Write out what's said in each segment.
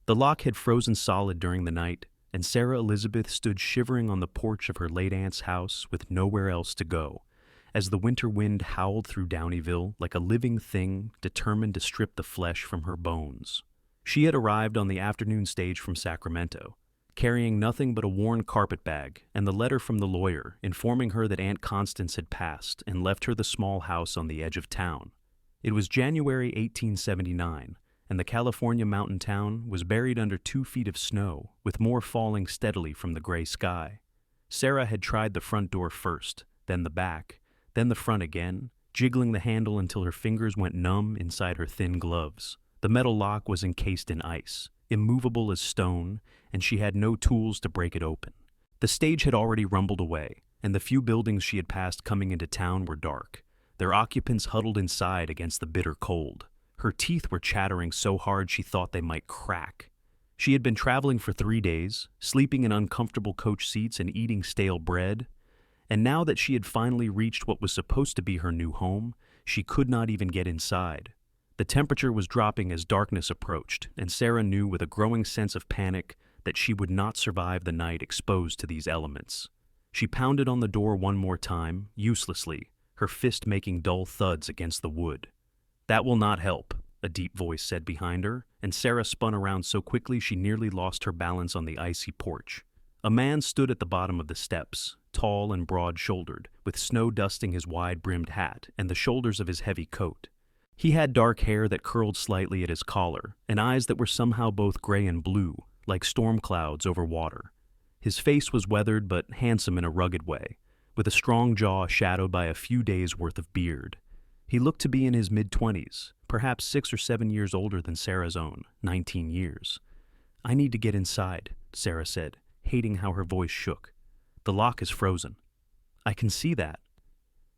The lock had frozen solid during the night, and Sarah Elizabeth stood shivering on the porch of her late aunt's house with nowhere else to go, as the winter wind howled through Downeyville like a living thing determined to strip the flesh from her bones. She had arrived on the afternoon stage from Sacramento, carrying nothing but a worn carpetbag and the letter from the lawyer informing her that Aunt Constance had passed and left her the small house on the edge of town. It was January 1879, and the California mountain town was buried under 2 feet of snow, with more falling steadily from the gray sky. Sarah had tried the front door first, then the back, then the front again, jiggling the handle until her fingers went numb inside her thin gloves. The metal lock was encased in ice, immovable as stone, and she had no tools to break it open. The stage had already rumbled away, and the few buildings she had passed coming into town were dark, their occupants huddled inside against the bitter cold. Her teeth were chattering so hard she thought they might crack. She had been traveling for 3 days, sleeping in uncomfortable coach seats and eating stale bread, and now that she had finally reached what was supposed to be her new home, she could not even get inside. The temperature was dropping as darkness approached, and Sarah knew with a growing sense of panic that she would not survive the night exposed to these elements. She pounded on the door one more time, uselessly, her fist making dull thuds against the wood. "That will not help," a deep voice said behind her, and Sarah spun around so quickly she nearly lost her balance on the icy porch. A man stood at the bottom of the steps, tall and broad-shouldered, with snow dusting his wide-brimmed hat and the shoulders of his heavy coat. He had dark hair that curled slightly at his collar, and eyes that were somehow both gray and blue, like storm clouds over water. His face was weathered but handsome in a rugged way, with a strong jaw shadowed by a few days' worth of beard. He looked to be in his mid-20s, perhaps 6 or 7 years older than Sarah's own, 19 years. "I need to get inside," Sarah said, hating how her voice shook. "The lock is frozen." "I can see that."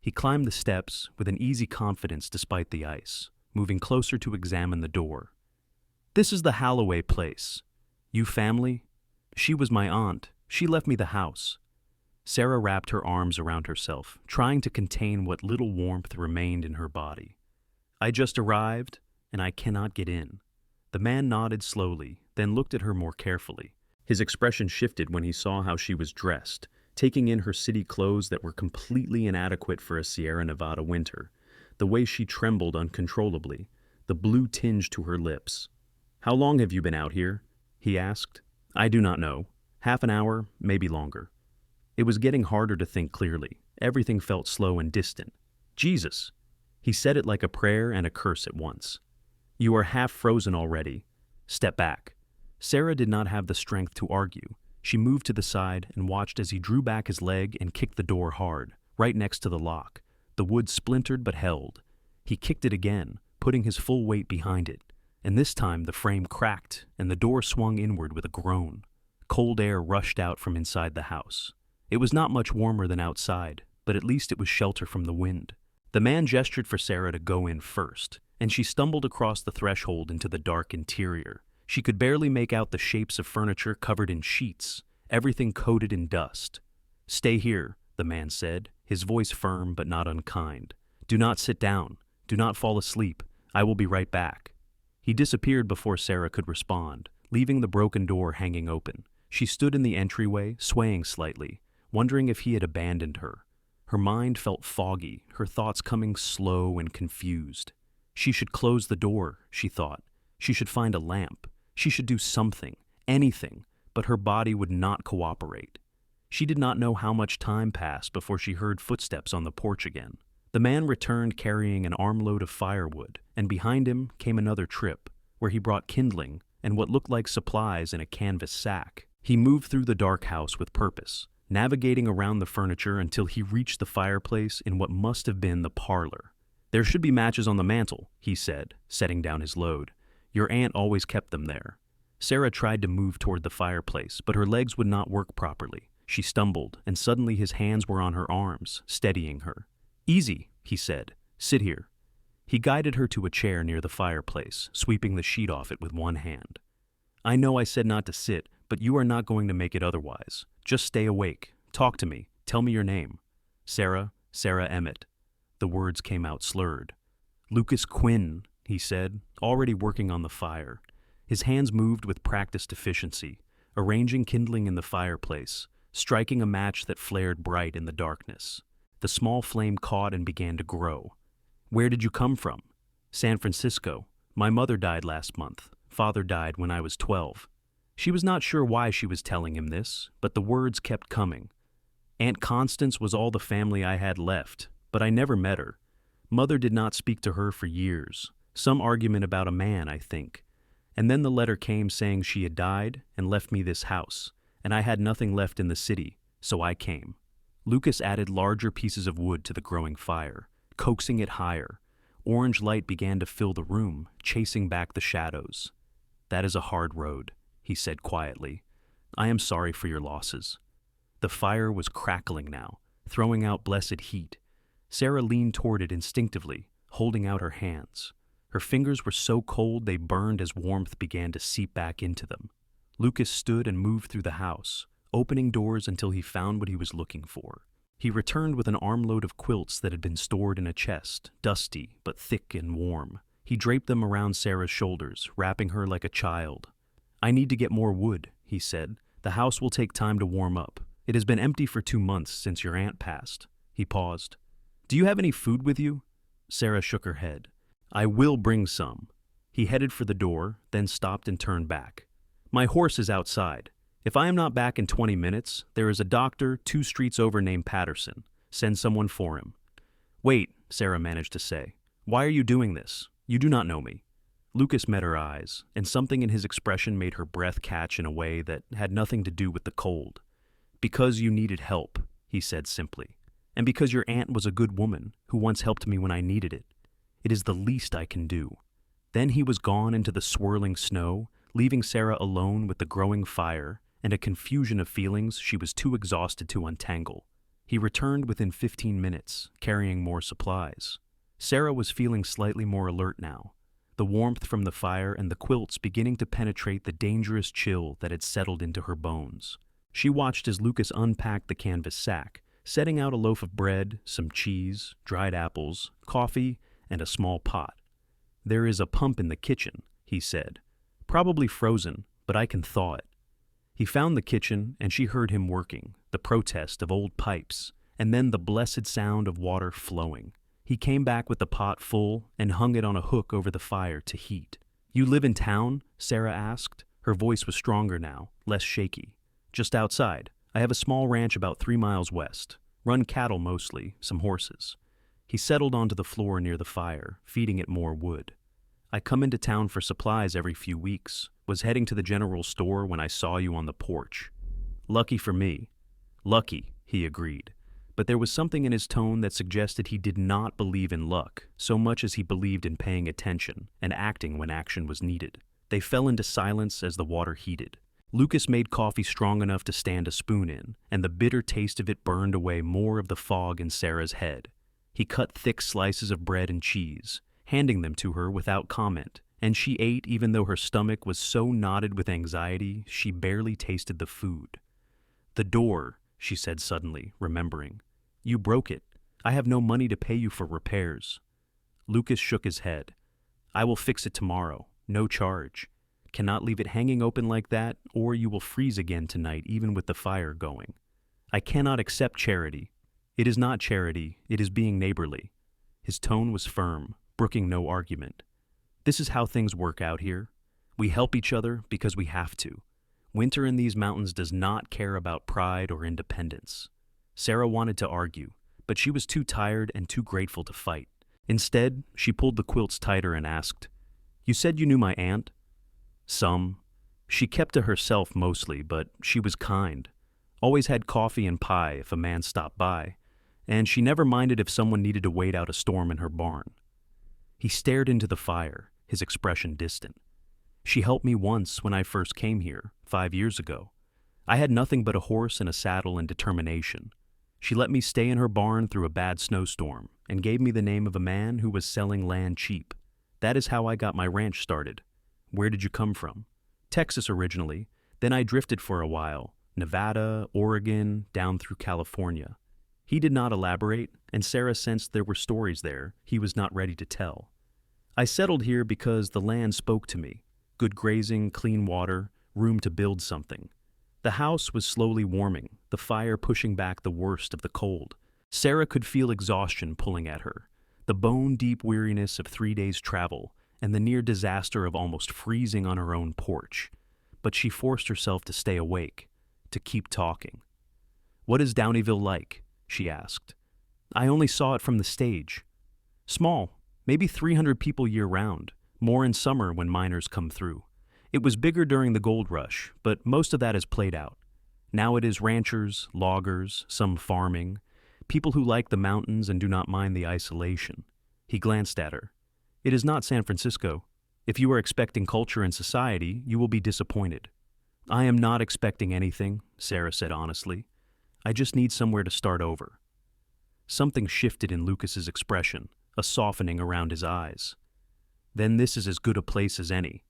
He climbed the steps with an easy confidence despite the ice, moving closer to examine the door. "This is the Holloway place. You family?" "She was my aunt. She left me the house." Sarah wrapped her arms around herself, trying to contain what little warmth remained in her body. "I just arrived, and I cannot get in." The man nodded slowly, then looked at her more carefully. His expression shifted when he saw how she was dressed, taking in her city clothes that were completely inadequate for a Sierra Nevada winter, the way she trembled uncontrollably, the blue tinge to her lips. "How long have you been out here?" he asked. "I do not know. Half an hour, maybe longer." It was getting harder to think clearly. Everything felt slow and distant. "Jesus!" He said it like a prayer and a curse at once. "You are half frozen already. Step back." Sarah did not have the strength to argue. She moved to the side and watched as he drew back his leg and kicked the door hard, right next to the lock. The wood splintered but held. He kicked it again, putting his full weight behind it, and this time the frame cracked and the door swung inward with a groan. Cold air rushed out from inside the house. It was not much warmer than outside, but at least it was shelter from the wind. The man gestured for Sarah to go in first, and she stumbled across the threshold into the dark interior. She could barely make out the shapes of furniture covered in sheets, everything coated in dust. "Stay here," the man said, his voice firm but not unkind. "Do not sit down. Do not fall asleep. I will be right back." He disappeared before Sarah could respond, leaving the broken door hanging open. She stood in the entryway, swaying slightly, wondering if he had abandoned her. Her mind felt foggy, her thoughts coming slow and confused. She should close the door, she thought. She should find a lamp. She should do something, anything, but her body would not cooperate. She did not know how much time passed before she heard footsteps on the porch again. The man returned carrying an armload of firewood, and behind him came another trip, where he brought kindling and what looked like supplies in a canvas sack. He moved through the dark house with purpose, navigating around the furniture until he reached the fireplace in what must have been the parlor. "There should be matches on the mantel," he said, setting down his load. "Your aunt always kept them there." Sarah tried to move toward the fireplace, but her legs would not work properly. She stumbled, and suddenly his hands were on her arms, steadying her. "Easy," he said. "Sit here." He guided her to a chair near the fireplace, sweeping the sheet off it with one hand. "I know I said not to sit, but you are not going to make it otherwise. Just stay awake. Talk to me. Tell me your name." "Sarah Emmett." The words came out slurred. "Lucas Quinn," he said, already working on the fire. His hands moved with practiced efficiency, arranging kindling in the fireplace, striking a match that flared bright in the darkness. The small flame caught and began to grow. "Where did you come from?" "San Francisco. My mother died last month. Father died when I was 12. She was not sure why she was telling him this, but the words kept coming. Aunt Constance was all the family I had left, but I never met her. Mother did not speak to her for years. Some argument about a man, I think. And then the letter came saying she had died and left me this house, and I had nothing left in the city, so I came." Lucas added larger pieces of wood to the growing fire, coaxing it higher. Orange light began to fill the room, chasing back the shadows. "That is a hard road," he said quietly. "I am sorry for your losses." The fire was crackling now, throwing out blessed heat. Sarah leaned toward it instinctively, holding out her hands. Her fingers were so cold they burned as warmth began to seep back into them. Lucas stood and moved through the house, opening doors until he found what he was looking for. He returned with an armload of quilts that had been stored in a chest, dusty but thick and warm. He draped them around Sarah's shoulders, wrapping her like a child. "I need to get more wood," he said. "The house will take time to warm up. It has been empty for 2 months since your aunt passed." He paused. "Do you have any food with you?" Sarah shook her head. "I will bring some." He headed for the door, then stopped and turned back. "My horse is outside. If I am not back in 20 minutes, there is a doctor 2 streets over named Patterson. Send someone for him." "Wait," Sarah managed to say. "Why are you doing this? You do not know me." Lucas met her eyes, and something in his expression made her breath catch in a way that had nothing to do with the cold. "Because you needed help," he said simply. "And because your aunt was a good woman who once helped me when I needed it. It is the least I can do." Then he was gone into the swirling snow, leaving Sarah alone with the growing fire and a confusion of feelings she was too exhausted to untangle. He returned within 15 minutes, carrying more supplies. Sarah was feeling slightly more alert now, the warmth from the fire and the quilts beginning to penetrate the dangerous chill that had settled into her bones. She watched as Lucas unpacked the canvas sack, setting out a loaf of bread, some cheese, dried apples, coffee, and a small pot. "There is a pump in the kitchen," he said. "Probably frozen, but I can thaw it." He found the kitchen, and she heard him working, the protest of old pipes, and then the blessed sound of water flowing. He came back with the pot full and hung it on a hook over the fire to heat. "You live in town?" Sarah asked. Her voice was stronger now, less shaky. "Just outside. I have a small ranch about 3 miles west. Run cattle mostly, some horses." He settled onto the floor near the fire, feeding it more wood. "I come into town for supplies every few weeks. Was heading to the general store when I saw you on the porch." "Lucky for me." "Lucky," he agreed. But there was something in his tone that suggested he did not believe in luck so much as he believed in paying attention and acting when action was needed. They fell into silence as the water heated. Lucas made coffee strong enough to stand a spoon in, and the bitter taste of it burned away more of the fog in Sarah's head. He cut thick slices of bread and cheese, handing them to her without comment, and she ate even though her stomach was so knotted with anxiety she barely tasted the food. "The door," she said suddenly, remembering. "You broke it. I have no money to pay you for repairs." Lucas shook his head. "I will fix it tomorrow. No charge. Cannot leave it hanging open like that, or you will freeze again tonight even with the fire going. I cannot accept charity. It is not charity, it is being neighborly." His tone was firm, brooking no argument. "This is how things work out here. We help each other because we have to. Winter in these mountains does not care about pride or independence." Sarah wanted to argue, but she was too tired and too grateful to fight. Instead, she pulled the quilts tighter and asked, "You said you knew my aunt?" "Some. She kept to herself mostly, but she was kind. Always had coffee and pie if a man stopped by, and she never minded if someone needed to wait out a storm in her barn." He stared into the fire, his expression distant. "She helped me once when I first came here, 5 years ago. I had nothing but a horse and a saddle and determination. She let me stay in her barn through a bad snowstorm and gave me the name of a man who was selling land cheap. That is how I got my ranch started." "Where did you come from?" "Texas originally, then I drifted for a while, Nevada, Oregon, down through California." He did not elaborate, and Sarah sensed there were stories there he was not ready to tell. "I settled here because the land spoke to me. good grazing, clean water, room to build something. The house was slowly warming, the fire pushing back the worst of the cold. Sarah could feel exhaustion pulling at her, the bone-deep weariness of 3 days' travel, and the near disaster of almost freezing on her own porch. But she forced herself to stay awake, to keep talking. "What is Downeyville like?" she asked. "I only saw it from the stage. Small, maybe 300 people year-round, more in summer when miners come through. It was bigger during the gold rush, but most of that is played out. Now it is ranchers, loggers, some farming, people who like the mountains and do not mind the isolation." He glanced at her. "It is not San Francisco. If you are expecting culture and society, you will be disappointed." "I am not expecting anything," Sarah said honestly. "I just need somewhere to start over." Something shifted in Lucas's expression, a softening around his eyes. "Then this is as good a place as any."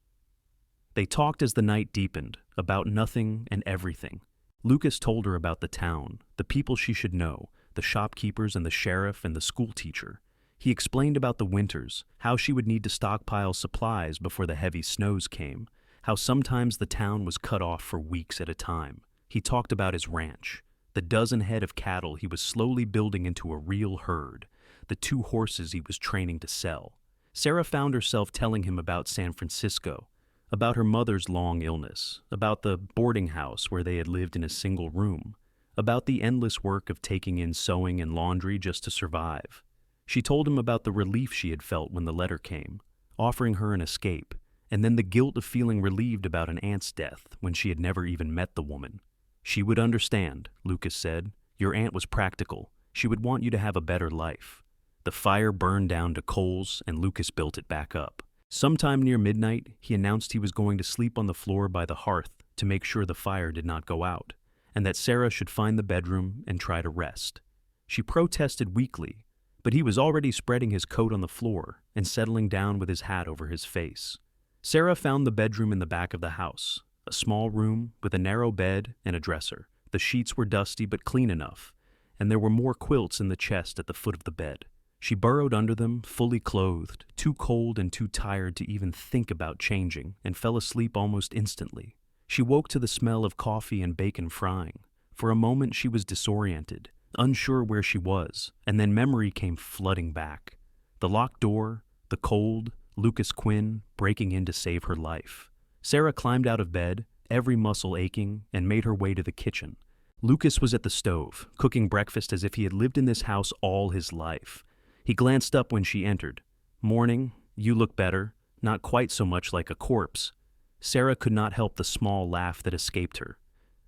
They talked as the night deepened, about nothing and everything. Lucas told her about the town, the people she should know, the shopkeepers and the sheriff and the schoolteacher. He explained about the winters, how she would need to stockpile supplies before the heavy snows came, how sometimes the town was cut off for weeks at a time. He talked about his ranch, the dozen head of cattle he was slowly building into a real herd, the 2 horses he was training to sell. Sarah found herself telling him about San Francisco, about her mother's long illness, about the boarding house where they had lived in a single room, about the endless work of taking in sewing and laundry just to survive. She told him about the relief she had felt when the letter came, offering her an escape, and then the guilt of feeling relieved about an aunt's death when she had never even met the woman. "She would understand," Lucas said. "Your aunt was practical. She would want you to have a better life." The fire burned down to coals, and Lucas built it back up. Sometime near midnight, he announced he was going to sleep on the floor by the hearth to make sure the fire did not go out, and that Sarah should find the bedroom and try to rest. She protested weakly, but he was already spreading his coat on the floor and settling down with his hat over his face. Sarah found the bedroom in the back of the house, a small room with a narrow bed and a dresser. The sheets were dusty but clean enough, and there were more quilts in the chest at the foot of the bed. She burrowed under them, fully clothed, too cold and too tired to even think about changing, and fell asleep almost instantly. She woke to the smell of coffee and bacon frying. For a moment she was disoriented, unsure where she was, and then memory came flooding back. The locked door, the cold, Lucas Quinn breaking in to save her life. Sarah climbed out of bed, every muscle aching, and made her way to the kitchen. Lucas was at the stove, cooking breakfast as if he had lived in this house all his life. He glanced up when she entered. "Morning, you look better, not quite so much like a corpse." Sarah could not help the small laugh that escaped her.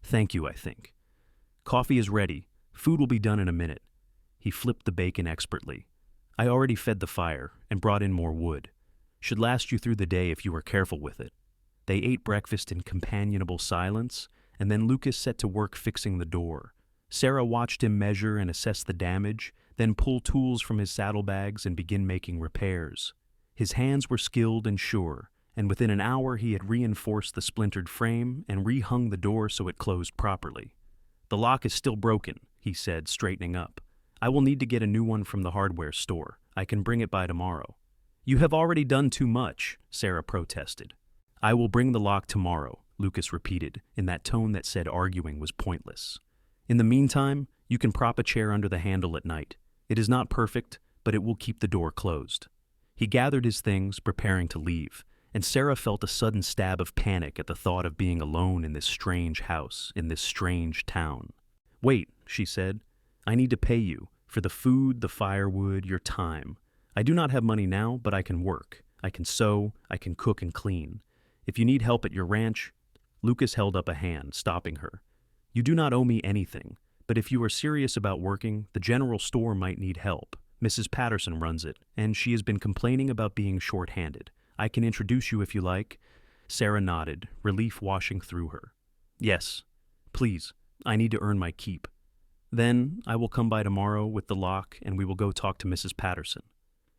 "Thank you, I think." "Coffee is ready. Food will be done in a minute." He flipped the bacon expertly. "I already fed the fire and brought in more wood. Should last you through the day if you were careful with it." They ate breakfast in companionable silence, and then Lucas set to work fixing the door. Sarah watched him measure and assess the damage, then pull tools from his saddlebags and begin making repairs. His hands were skilled and sure, and within an hour he had reinforced the splintered frame and rehung the door so it closed properly. "The lock is still broken," he said, straightening up. "I will need to get a new one from the hardware store. I can bring it by tomorrow." "You have already done too much," Sarah protested. "I will bring the lock tomorrow," Lucas repeated, in that tone that said arguing was pointless. "In the meantime, you can prop a chair under the handle at night. It is not perfect, but it will keep the door closed." He gathered his things, preparing to leave, and Sarah felt a sudden stab of panic at the thought of being alone in this strange house, in this strange town. "Wait," she said. "I need to pay you for the food, the firewood, your time. I do not have money now, but I can work. I can sew, I can cook and clean. If you need help at your ranch..." Lucas held up a hand, stopping her. "You do not owe me anything. But if you are serious about working, the general store might need help. Mrs. Patterson runs it, and she has been complaining about being short-handed. I can introduce you if you like." Sarah nodded, relief washing through her. "Yes, please. I need to earn my keep. Then I will come by tomorrow with the lock, and we will go talk to Mrs. Patterson."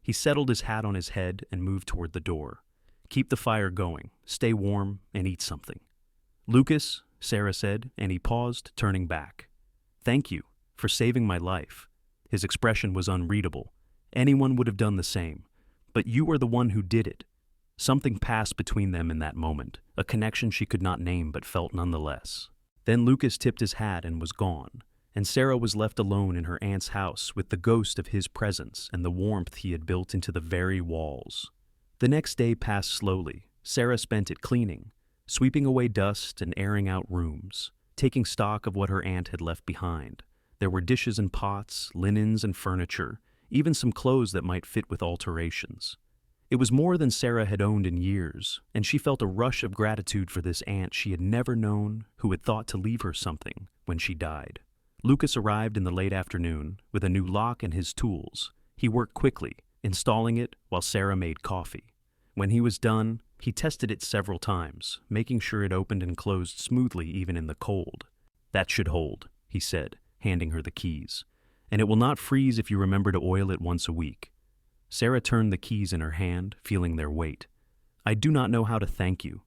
He settled his hat on his head and moved toward the door. "Keep the fire going, stay warm, and eat something." "Lucas," Sarah said, and he paused, turning back. "Thank you for saving my life." His expression was unreadable. Anyone would have done the same. "But you are the one who did it." Something passed between them in that moment, a connection she could not name but felt nonetheless. Then Lucas tipped his hat and was gone, and Sarah was left alone in her aunt's house with the ghost of his presence and the warmth he had built into the very walls. The next day passed slowly. Sarah spent it cleaning, sweeping away dust and airing out rooms, taking stock of what her aunt had left behind. There were dishes and pots, linens and furniture, even some clothes that might fit with alterations. It was more than Sarah had owned in years, and she felt a rush of gratitude for this aunt she had never known who had thought to leave her something when she died. Lucas arrived in the late afternoon with a new lock and his tools. He worked quickly, installing it while Sarah made coffee. When he was done, he tested it several times, making sure it opened and closed smoothly even in the cold. "That should hold," he said, handing her the keys. "And it will not freeze if you remember to oil it once a week." Sarah turned the keys in her hand, feeling their weight. "I do not know how to thank you."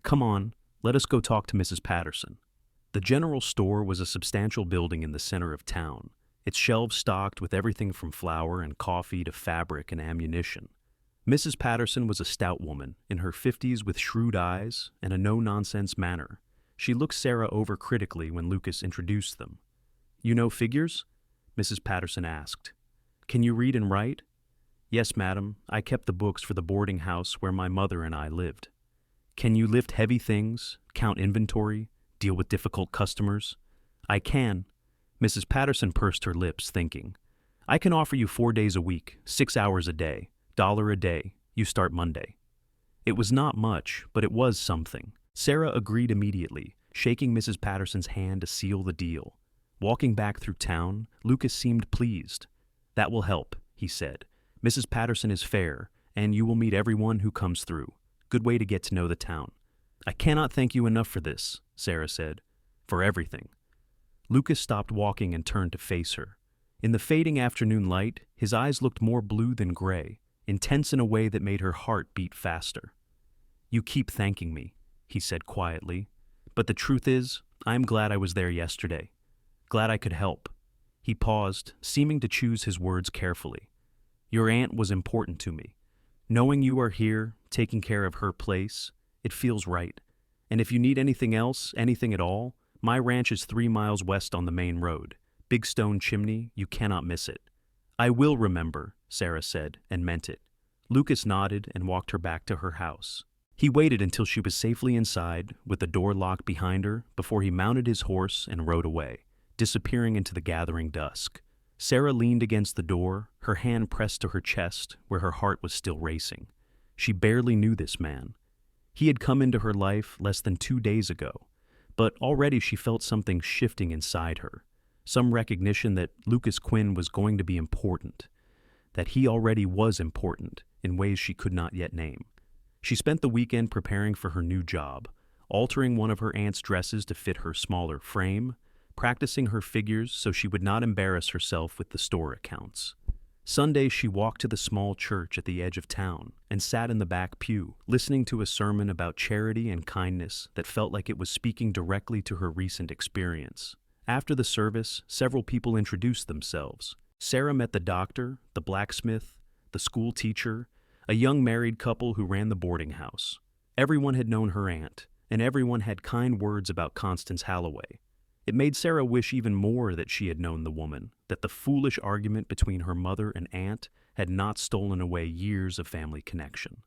"Come on, let us go talk to Mrs. Patterson." The general store was a substantial building in the center of town, its shelves stocked with everything from flour and coffee to fabric and ammunition. Mrs. Patterson was a stout woman, in her 50s with shrewd eyes and a no-nonsense manner. She looked Sarah over critically when Lucas introduced them. "You know figures?" Mrs. Patterson asked. "Can you read and write?" "Yes, madam. I kept the books for the boarding house where my mother and I lived." "Can you lift heavy things, count inventory, deal with difficult customers?" "I can." Mrs. Patterson pursed her lips, thinking. "I can offer you 4 days a week, 6 hours a day, $1 a day. You start Monday." It was not much, but it was something. Sarah agreed immediately, shaking Mrs. Patterson's hand to seal the deal. Walking back through town, Lucas seemed pleased. "That will help," he said. "Mrs. Patterson is fair, and you will meet everyone who comes through. Good way to get to know the town." "I cannot thank you enough for this," Sarah said. "For everything." Lucas stopped walking and turned to face her. In the fading afternoon light, his eyes looked more blue than gray, intense in a way that made her heart beat faster. "You keep thanking me," he said quietly. "But the truth is, I'm glad I was there yesterday. Glad I could help." He paused, seeming to choose his words carefully. "Your aunt was important to me. Knowing you are here, taking care of her place, it feels right. And if you need anything else, anything at all, my ranch is 3 miles west on the main road. Big stone chimney, you cannot miss it." "I will remember," Sarah said, and meant it. Lucas nodded and walked her back to her house. He waited until she was safely inside, with the door locked behind her, before he mounted his horse and rode away, disappearing into the gathering dusk. Sarah leaned against the door, her hand pressed to her chest, where her heart was still racing. She barely knew this man. He had come into her life less than 2 days ago, but already she felt something shifting inside her, some recognition that Lucas Quinn was going to be important, that he already was important in ways she could not yet name. She spent the weekend preparing for her new job, altering one of her aunt's dresses to fit her smaller frame, practicing her figures so she would not embarrass herself with the store accounts. Sunday, she walked to the small church at the edge of town and sat in the back pew, listening to a sermon about charity and kindness that felt like it was speaking directly to her recent experience. After the service, several people introduced themselves. Sarah met the doctor, the blacksmith, the school teacher, a young married couple who ran the boarding house. Everyone had known her aunt, and everyone had kind words about Constance Halloway. It made Sarah wish even more that she had known the woman, that the foolish argument between her mother and aunt had not stolen away years of family connection.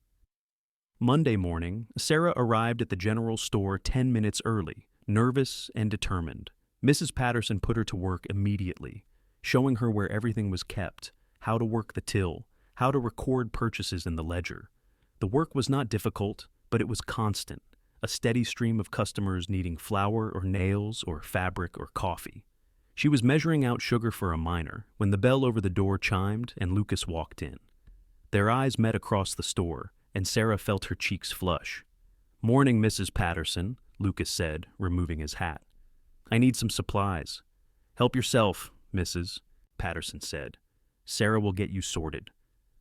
Monday morning, Sarah arrived at the general store 10 minutes early, nervous and determined. Mrs. Patterson put her to work immediately, showing her where everything was kept, how to work the till, how to record purchases in the ledger. The work was not difficult, but it was constant, a steady stream of customers needing flour or nails or fabric or coffee. She was measuring out sugar for a miner when the bell over the door chimed and Lucas walked in. Their eyes met across the store, and Sarah felt her cheeks flush. "Morning, Mrs. Patterson," Lucas said, removing his hat. "I need some supplies." "Help yourself, Mrs." Patterson said. "Sarah will get you sorted."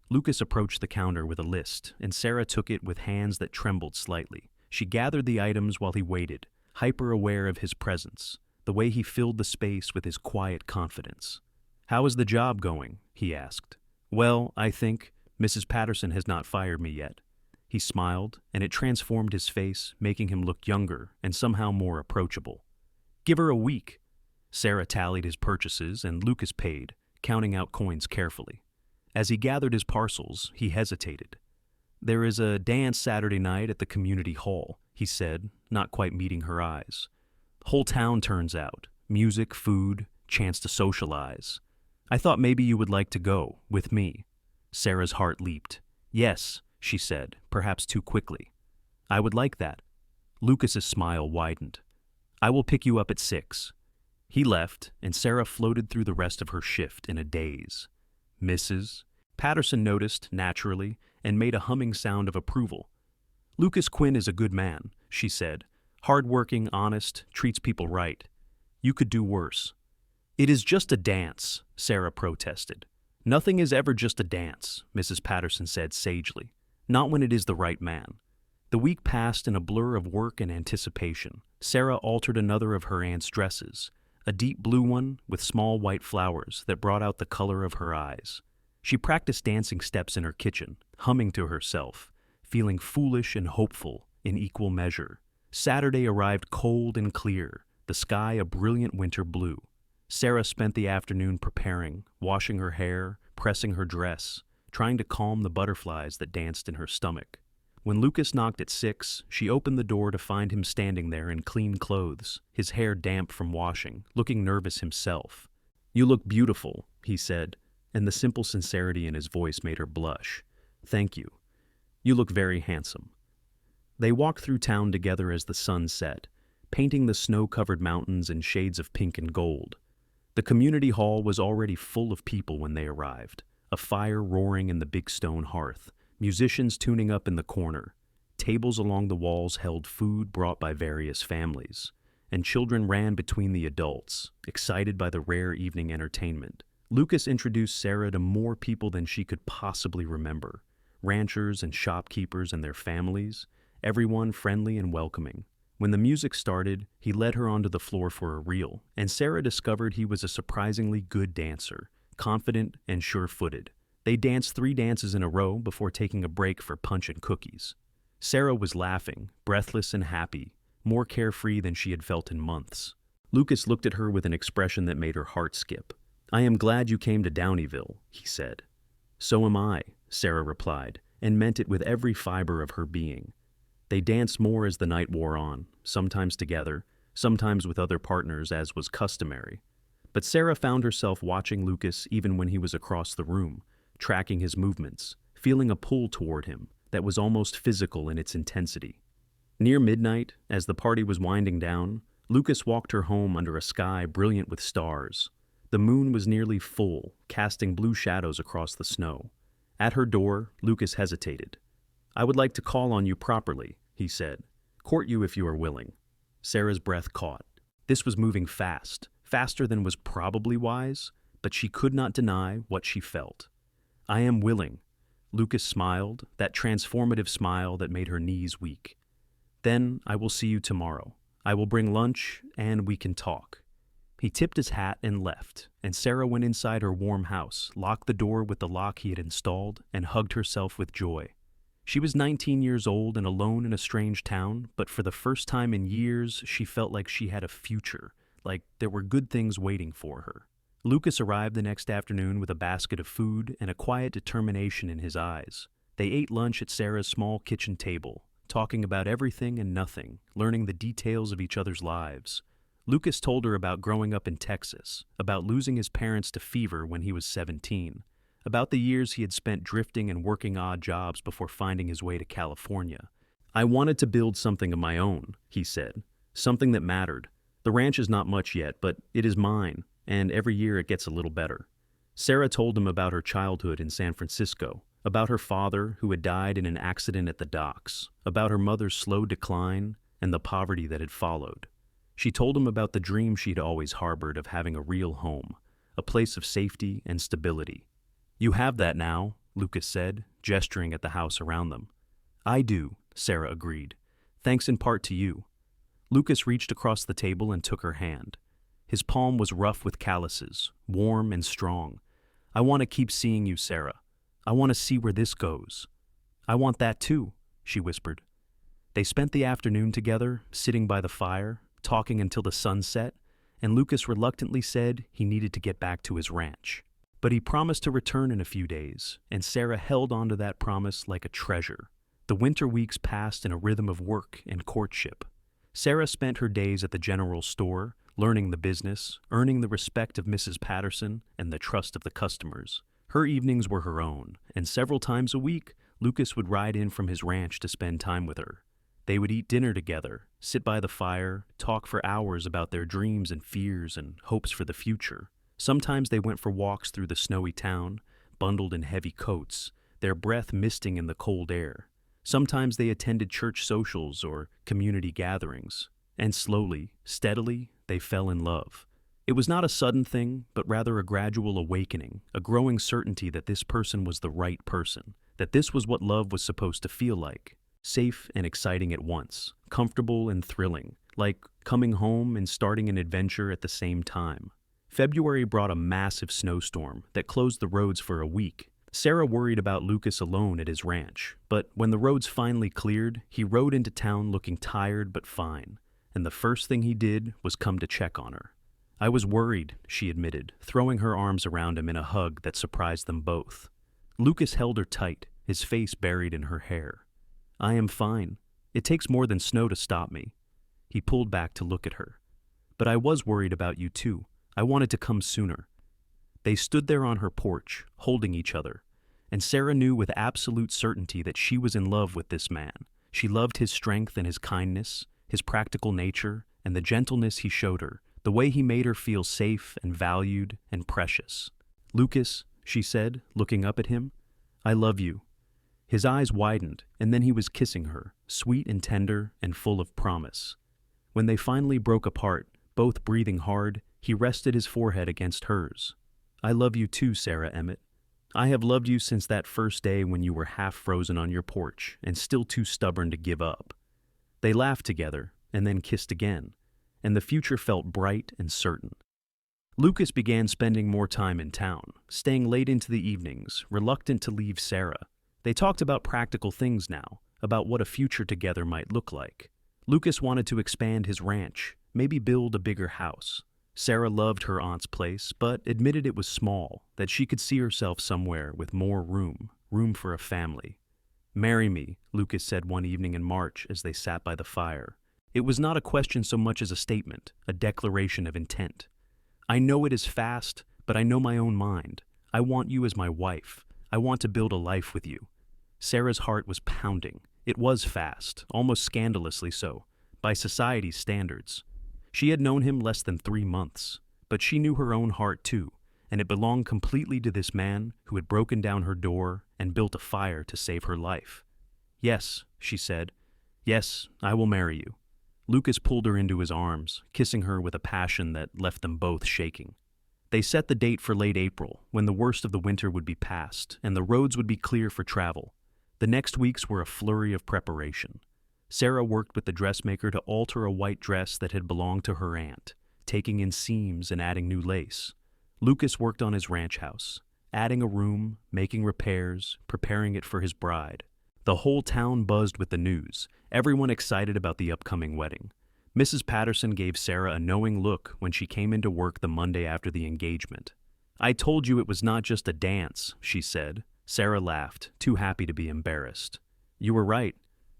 Lucas approached the counter with a list, and Sarah took it with hands that trembled slightly. She gathered the items while he waited, hyper-aware of his presence, the way he filled the space with his quiet confidence. "How is the job going?" he asked. "Well, I think Mrs. Patterson has not fired me yet." He smiled, and it transformed his face, making him look younger and somehow more approachable. "Give her a week." Sarah tallied his purchases, and Lucas paid, counting out coins carefully. As he gathered his parcels, he hesitated. "There is a dance Saturday night at the community hall," he said, not quite meeting her eyes. "Whole town turns out. Music, food, chance to socialize. I thought maybe you would like to go, with me." Sarah's heart leaped. "Yes," she said, perhaps too quickly. "I would like that." Lucas's smile widened. "I will pick you up at 6. He left, and Sarah floated through the rest of her shift in a daze. "Mrs. Patterson noticed, naturally, and made a humming sound of approval. "Lucas Quinn is a good man," she said. "Hard-working, honest, treats people right. You could do worse." "It is just a dance," Sarah protested. "Nothing is ever just a dance," Mrs. Patterson said sagely. "Not when it is the right man." The week passed in a blur of work and anticipation. Sarah altered another of her aunt's dresses, a deep blue one with small white flowers that brought out the color of her eyes. She practiced dancing steps in her kitchen, humming to herself, feeling foolish and hopeful in equal measure. Saturday arrived cold and clear, the sky a brilliant winter blue. Sarah spent the afternoon preparing, washing her hair, pressing her dress, trying to calm the butterflies that danced in her stomach. When Lucas knocked at 6, she opened the door to find him standing there in clean clothes, his hair damp from washing, looking nervous himself. "You look beautiful," he said, and the simple sincerity in his voice made her blush. "Thank you. You look very handsome." They walked through town together as the sun set, painting the snow-covered mountains in shades of pink and gold. The community hall was already full of people when they arrived, a fire roaring in the big stone hearth, musicians tuning up in the corner. Tables along the walls held food brought by various families, and children ran between the adults, excited by the rare evening entertainment. Lucas introduced Sarah to more people than she could possibly remember, ranchers and shopkeepers and their families, everyone friendly and welcoming. When the music started, he led her onto the floor for a reel, and Sarah discovered he was a surprisingly good dancer, confident and sure-footed. They danced 3 dances in a row before taking a break for punch and cookies. Sarah was laughing, breathless and happy, more carefree than she had felt in months. Lucas looked at her with an expression that made her heart skip. "I am glad you came to Downeyville," he said. "So am I," Sarah replied, and meant it with every fiber of her being. They danced more as the night wore on, sometimes together, sometimes with other partners as was customary. But Sarah found herself watching Lucas even when he was across the room, tracking his movements, feeling a pull toward him that was almost physical in its intensity. Near midnight, as the party was winding down, Lucas walked her home under a sky brilliant with stars. The moon was nearly full, casting blue shadows across the snow. At her door, Lucas hesitated. "I would like to call on you properly," he said. "Court you if you are willing." Sarah's breath caught. This was moving fast, faster than was probably wise, but she could not deny what she felt. "I am willing." Lucas smiled, that transformative smile that made her knees weak. "Then I will see you tomorrow. I will bring lunch, and we can talk." He tipped his hat and left, and Sarah went inside her warm house, locked the door with the lock he had installed, and hugged herself with joy. She was 19 years old and alone in a strange town, but for the first time in years, she felt like she had a future, like there were good things waiting for her. Lucas arrived the next afternoon with a basket of food and a quiet determination in his eyes. They ate lunch at Sarah's small kitchen table, talking about everything and nothing, learning the details of each other's lives. Lucas told her about growing up in Texas, about losing his parents to fever when he was 17, about the years he had spent drifting and working odd jobs before finding his way to California. "I wanted to build something of my own," he said, "something that mattered. The ranch is not much yet, but it is mine, and every year it gets a little better." Sarah told him about her childhood in San Francisco, about her father who had died in an accident at the docks, about her mother's slow decline and the poverty that had followed. She told him about the dream she'd always harbored of having a real home, a place of safety and stability. "You have that now," Lucas said, gesturing at the house around them. "I do," Sarah agreed, "thanks in part to you." Lucas reached across the table and took her hand. His palm was rough with calluses, warm and strong. "I want to keep seeing you, Sarah. I want to see where this goes." "I want that too." she whispered. They spent the afternoon together, sitting by the fire, talking until the sun set, and Lucas reluctantly said he needed to get back to his ranch. But he promised to return in a few days, and Sarah held onto that promise like a treasure. The winter weeks passed in a rhythm of work and courtship. Sarah spent her days at the general store, learning the business, earning the respect of Mrs. Patterson and the trust of the customers. Her evenings were her own, and several times a week, Lucas would ride in from his ranch to spend time with her. They would eat dinner together, sit by the fire, talk for hours about their dreams and fears and hopes for the future. Sometimes they went for walks through the snowy town, bundled in heavy coats, their breath misting in the cold air. Sometimes they attended church socials or community gatherings, and slowly, steadily, they fell in love. It was not a sudden thing, but rather a gradual awakening, a growing certainty that this person was the right person, that this was what love was supposed to feel like. Safe and exciting at once, comfortable and thrilling, like coming home and starting an adventure at the same time. February brought a massive snowstorm that closed the roads for a week. Sarah worried about Lucas alone at his ranch, but when the roads finally cleared, he rode into town looking tired but fine, and the first thing he did was come to check on her. I was worried, she admitted, throwing her arms around him in a hug that surprised them both. Lucas held her tight, his face buried in her hair. I am fine. It takes more than snow to stop me. He pulled back to look at her. But I was worried about you too. I wanted to come sooner. They stood there on her porch, holding each other, and Sarah knew with absolute certainty that she was in love with this man. She loved his strength and his kindness, his practical nature, and the gentleness he showed her, the way he made her feel safe and valued and precious. Lucas, she said, looking up at him, I love you. His eyes widened, and then he was kissing her, sweet and tender and full of promise. When they finally broke apart, both breathing hard, he rested his forehead against hers. I love you too, Sarah Emmett. I have loved you since that first day when you were half frozen on your porch and still too stubborn to give up. They laughed together and then kissed again, and the future felt bright and certain. Lucas began spending more time in town, staying late into the evenings, reluctant to leave Sarah. They talked about practical things now, about what a future together might look like. Lucas wanted to expand his ranch, maybe build a bigger house. Sarah loved her aunt's place, but admitted it was small, that she could see herself somewhere with more room for a family. Marry me, Lucas said one evening in March as they sat by the fire. It was not a question so much as a statement, a declaration of intent. I know it is fast, but I know my own mind. I want you as my wife. I want to build a life with you. Sarah's heart was pounding. It was fast, almost scandalously so, by society's standards. She had known him less than 3 months, but she knew her own heart too, and it belonged completely to this man who had broken down her door and built a fire to save her life. Yes, she said. Yes, I will marry you. Lucas pulled her into his arms, kissing her with a passion that left them both shaking. They set the date for late April, when the worst of the winter would be past and the roads would be clear for travel. The next weeks were a flurry of preparation. Sarah worked with the dressmaker to alter a white dress that had belonged to her aunt, taking in seams and adding new lace. Lucas worked on his ranch house, adding a room, making repairs, preparing it for his bride. The whole town buzzed with the news, everyone excited about the upcoming wedding. Mrs. Patterson gave Sarah a knowing look when she came into work the Monday after the engagement. I told you it was not just a dance, she said. Sarah laughed, too happy to be embarrassed. You were right.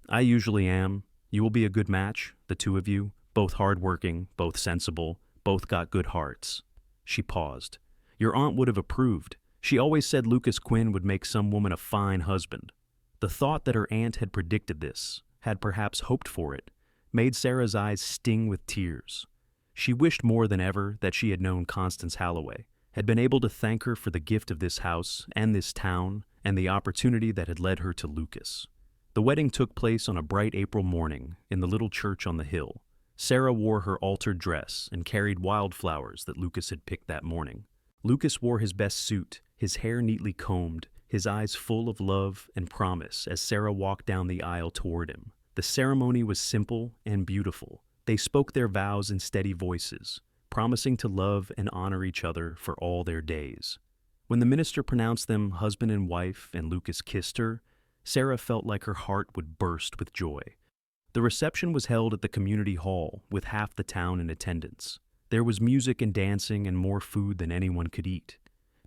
I usually am. You will be a good match, the two of you, both hard-working, both sensible, both got good hearts. She paused. Your aunt would have approved. She always said Lucas Quinn would make some woman a fine husband. The thought that her aunt had predicted this, had perhaps hoped for it, made Sarah's eyes sting with tears. She wished more than ever that she had known Constance Halloway, had been able to thank her for the gift of this house and this town and the opportunity that had led her to Lucas. The wedding took place on a bright April morning in the little church on the hill. Sarah wore her altered dress and carried wildflowers that Lucas had picked that morning. Lucas wore his best suit, his hair neatly combed, his eyes full of love and promise as Sarah walked down the aisle toward him. The ceremony was simple and beautiful. They spoke their vows in steady voices, promising to love and honor each other for all their days. When the minister pronounced them husband and wife and Lucas kissed her, Sarah felt like her heart would burst with joy. The reception was held at the community hall, with half the town in attendance. There was music and dancing and more food than anyone could eat.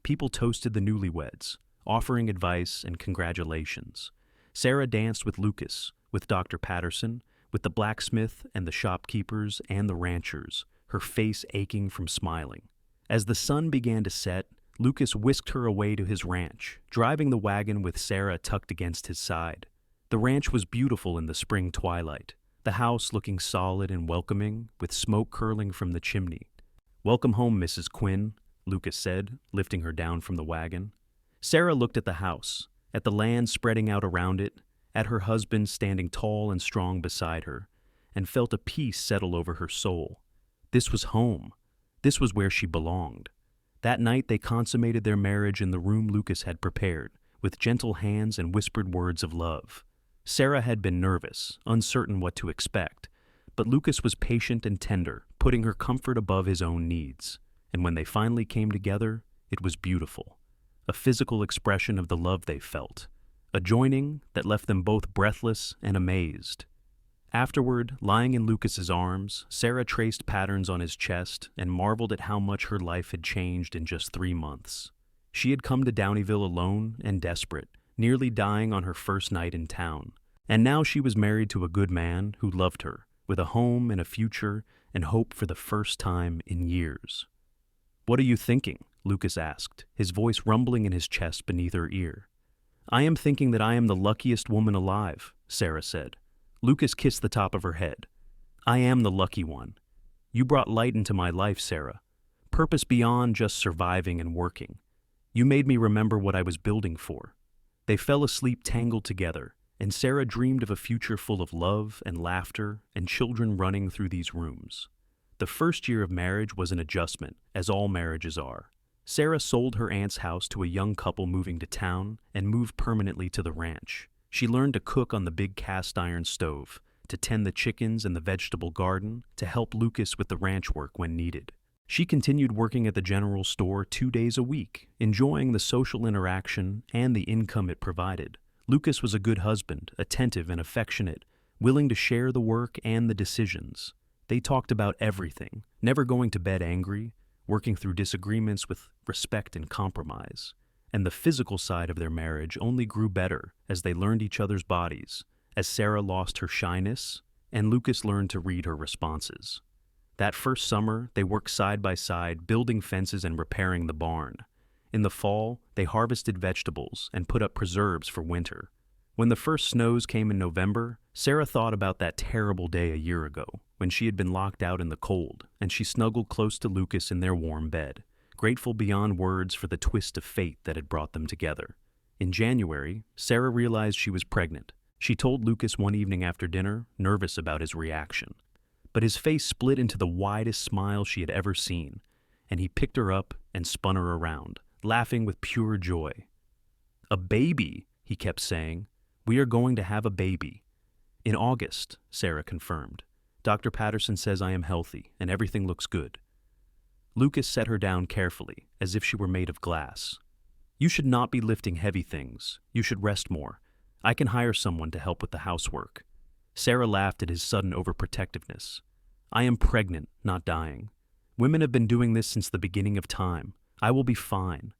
People toasted the newlyweds, offering advice and congratulations. Sarah danced with Lucas, with Dr. Patterson, with the blacksmith and the shopkeepers and the ranchers, her face aching from smiling. As the sun began to set, Lucas whisked her away to his ranch, driving the wagon with Sarah tucked against his side. The ranch was beautiful in the spring twilight, the house looking solid and welcoming, with smoke curling from the chimney. "Welcome home, Mrs. Quinn," Lucas said, lifting her down from the wagon. Sarah looked at the house, at the land spreading out around it, at her husband standing tall and strong beside her, and felt a peace settle over her soul. This was home. This was where she belonged. That night they consummated their marriage in the room Lucas had prepared, with gentle hands and whispered words of love. Sarah had been nervous, uncertain what to expect, but Lucas was patient and tender, putting her comfort above his own needs. And when they finally came together, it was beautiful. A physical expression of the love they felt. A joining that left them both breathless and amazed. Afterward, lying in Lucas's arms, Sarah traced patterns on his chest and marveled at how much her life had changed in just 3 months. She had come to Downeyville alone and desperate, nearly dying on her first night in town. And now she was married to a good man who loved her, with a home and a future and hope for the first time in years. "What are you thinking?" Lucas asked, his voice rumbling in his chest beneath her ear. "I am thinking that I am the luckiest woman alive," Sarah said. Lucas kissed the top of her head. "I am the lucky one. You brought light into my life, Sarah. Purpose beyond just surviving and working. You made me remember what I was building for." They fell asleep tangled together, and Sarah dreamed of a future full of love and laughter and children running through these rooms. The first year of marriage was an adjustment, as all marriages are. Sarah sold her aunt's house to a young couple moving to town and moved permanently to the ranch. She learned to cook on the big cast iron stove, to tend the chickens and the vegetable garden, to help Lucas with the ranch work when needed. She continued working at the general store 2 days a week, enjoying the social interaction and the income it provided. Lucas was a good husband, attentive and affectionate, willing to share the work and the decisions. They talked about everything, never going to bed angry, working through disagreements with respect and compromise. And the physical side of their marriage only grew better as they learned each other's bodies, as Sarah lost her shyness and Lucas learned to read her responses. That first summer, they worked side by side, building fences and repairing the barn. In the fall, they harvested vegetables and put up preserves for winter. When the first snows came in November, Sarah thought about that terrible day a year ago, when she had been locked out in the cold, and she snuggled close to Lucas in their warm bed, grateful beyond words for the twist of fate that had brought them together. In January, Sarah realized she was pregnant. She told Lucas one evening after dinner, nervous about his reaction. But his face split into the widest smile she had ever seen, and he picked her up and spun her around, laughing with pure joy. "A baby," he kept saying. "We are going to have a baby." "In August," Sarah confirmed. "Dr. Patterson says I am healthy, and everything looks good." Lucas set her down carefully, as if she were made of glass. "You should not be lifting heavy things. You should rest more. I can hire someone to help with the housework." Sarah laughed at his sudden overprotectiveness. "I am pregnant, not dying. Women have been doing this since the beginning of time. I will be fine."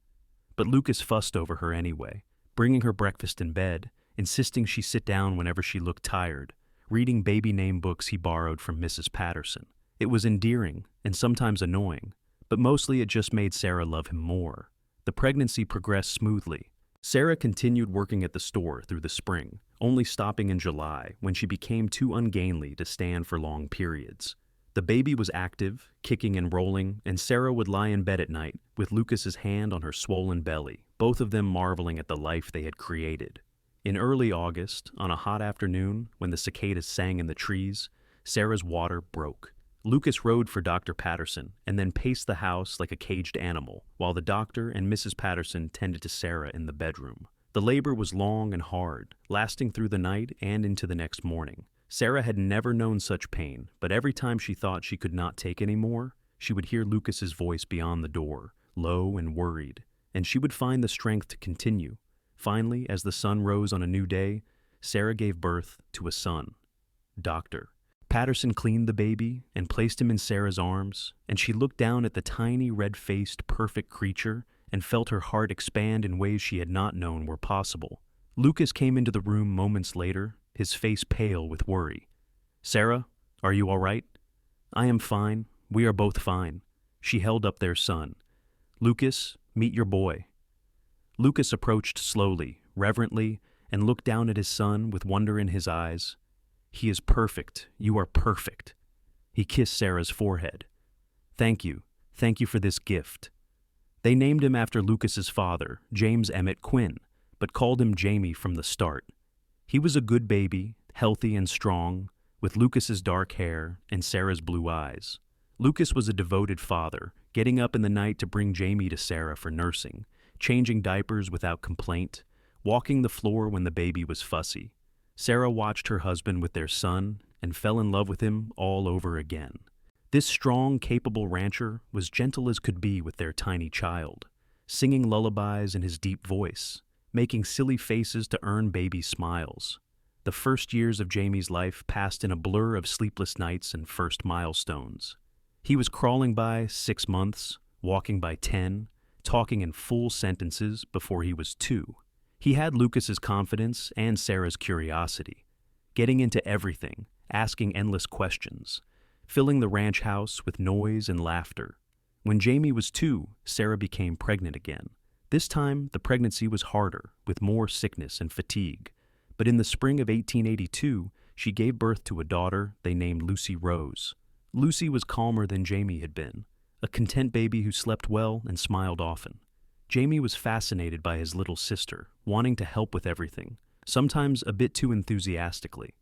But Lucas fussed over her anyway, bringing her breakfast in bed, insisting she sit down whenever she looked tired, reading baby name books he borrowed from Mrs. Patterson. It was endearing and sometimes annoying, but mostly it just made Sarah love him more. The pregnancy progressed smoothly. Sarah continued working at the store through the spring, only stopping in July when she became too ungainly to stand for long periods. The baby was active, kicking and rolling, and Sarah would lie in bed at night with Lucas's hand on her swollen belly, both of them marveling at the life they had created. In early August, on a hot afternoon when the cicadas sang in the trees, Sarah's water broke. Lucas rode for Dr. Patterson and then paced the house like a caged animal, while the doctor and Mrs. Patterson tended to Sarah in the bedroom. The labor was long and hard, lasting through the night and into the next morning. Sarah had never known such pain, but every time she thought she could not take any more, she would hear Lucas's voice beyond the door, low and worried, and she would find the strength to continue. Finally, as the sun rose on a new day, Sarah gave birth to a son. Doctor. Patterson cleaned the baby and placed him in Sarah's arms, and she looked down at the tiny, red-faced, perfect creature and felt her heart expand in ways she had not known were possible. Lucas came into the room moments later, his face pale with worry. "Sarah, are you all right?" "I am fine. We are both fine." She held up their son. "Lucas, meet your boy." Lucas approached slowly, reverently, and looked down at his son with wonder in his eyes. "He is perfect. You are perfect." He kissed Sarah's forehead. Thank you for this gift." They named him after Lucas's father, James Emmett Quinn, but called him Jamie from the start. He was a good baby, healthy and strong, with Lucas's dark hair and Sarah's blue eyes. Lucas was a devoted father, getting up in the night to bring Jamie to Sarah for nursing, changing diapers without complaint, walking the floor when the baby was fussy. Sarah watched her husband with their son and fell in love with him all over again. This strong, capable rancher was gentle as could be with their tiny child, singing lullabies in his deep voice, making silly faces to earn baby smiles. The first years of Jamie's life passed in a blur of sleepless nights and first milestones. He was crawling by 6 months, walking by 10, talking in full sentences before he was 2. He had Lucas's confidence and Sarah's curiosity, getting into everything, asking endless questions, filling the ranch house with noise and laughter. When Jamie was 2, Sarah became pregnant again. This time, the pregnancy was harder, with more sickness and fatigue. But in the spring of 1882, she gave birth to a daughter they named Lucy Rose. Lucy was calmer than Jamie had been, a content baby who slept well and smiled often. Jamie was fascinated by his little sister, wanting to help with everything, sometimes a bit too enthusiastically.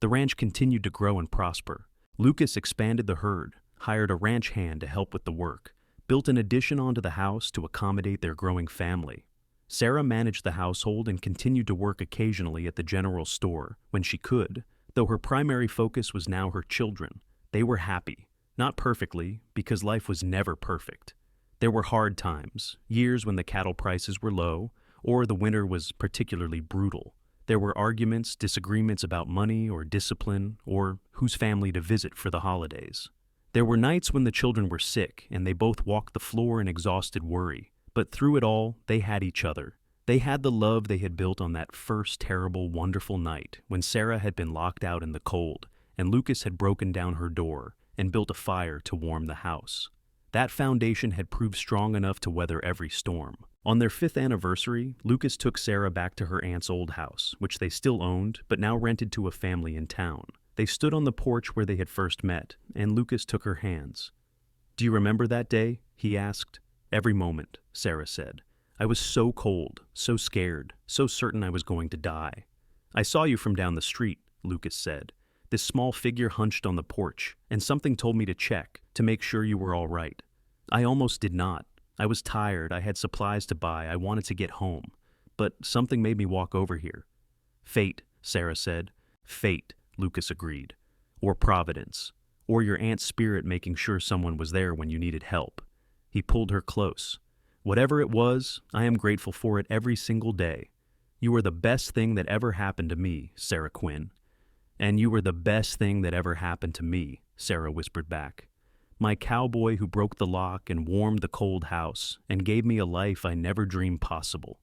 The ranch continued to grow and prosper. Lucas expanded the herd, hired a ranch hand to help with the work, built an addition onto the house to accommodate their growing family. Sarah managed the household and continued to work occasionally at the general store when she could, though her primary focus was now her children. They were happy, not perfectly, because life was never perfect. There were hard times, years when the cattle prices were low, or the winter was particularly brutal. There were arguments, disagreements about money or discipline, or whose family to visit for the holidays. There were nights when the children were sick and they both walked the floor in exhausted worry, but through it all, they had each other. They had the love they had built on that first terrible, wonderful night when Sarah had been locked out in the cold and Lucas had broken down her door and built a fire to warm the house. That foundation had proved strong enough to weather every storm. On their 5th anniversary, Lucas took Sarah back to her aunt's old house, which they still owned, but now rented to a family in town. They stood on the porch where they had first met, and Lucas took her hands. "Do you remember that day?" he asked. "Every moment," Sarah said. "I was so cold, so scared, so certain I was going to die." "I saw you from down the street," Lucas said. "This small figure hunched on the porch, and something told me to check, to make sure you were all right. I almost did not. I was tired, I had supplies to buy, I wanted to get home. But something made me walk over here." "Fate," Sarah said. "Fate," Lucas agreed. "Or Providence. Or your aunt's spirit making sure someone was there when you needed help." He pulled her close. "Whatever it was, I am grateful for it every single day. You were the best thing that ever happened to me, Sarah Quinn." "And you were the best thing that ever happened to me," Sarah whispered back. "My cowboy who broke the lock and warmed the cold house and gave me a life I never dreamed possible."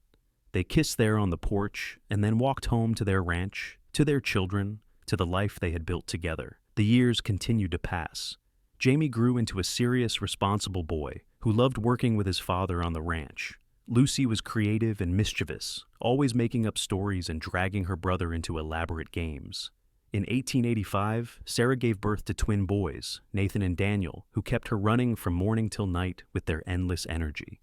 They kissed there on the porch and then walked home to their ranch, to their children, to the life they had built together. The years continued to pass. Jamie grew into a serious, responsible boy who loved working with his father on the ranch. Lucy was creative and mischievous, always making up stories and dragging her brother into elaborate games. In 1885, Sarah gave birth to twin boys, Nathan and Daniel, who kept her running from morning till night with their endless energy.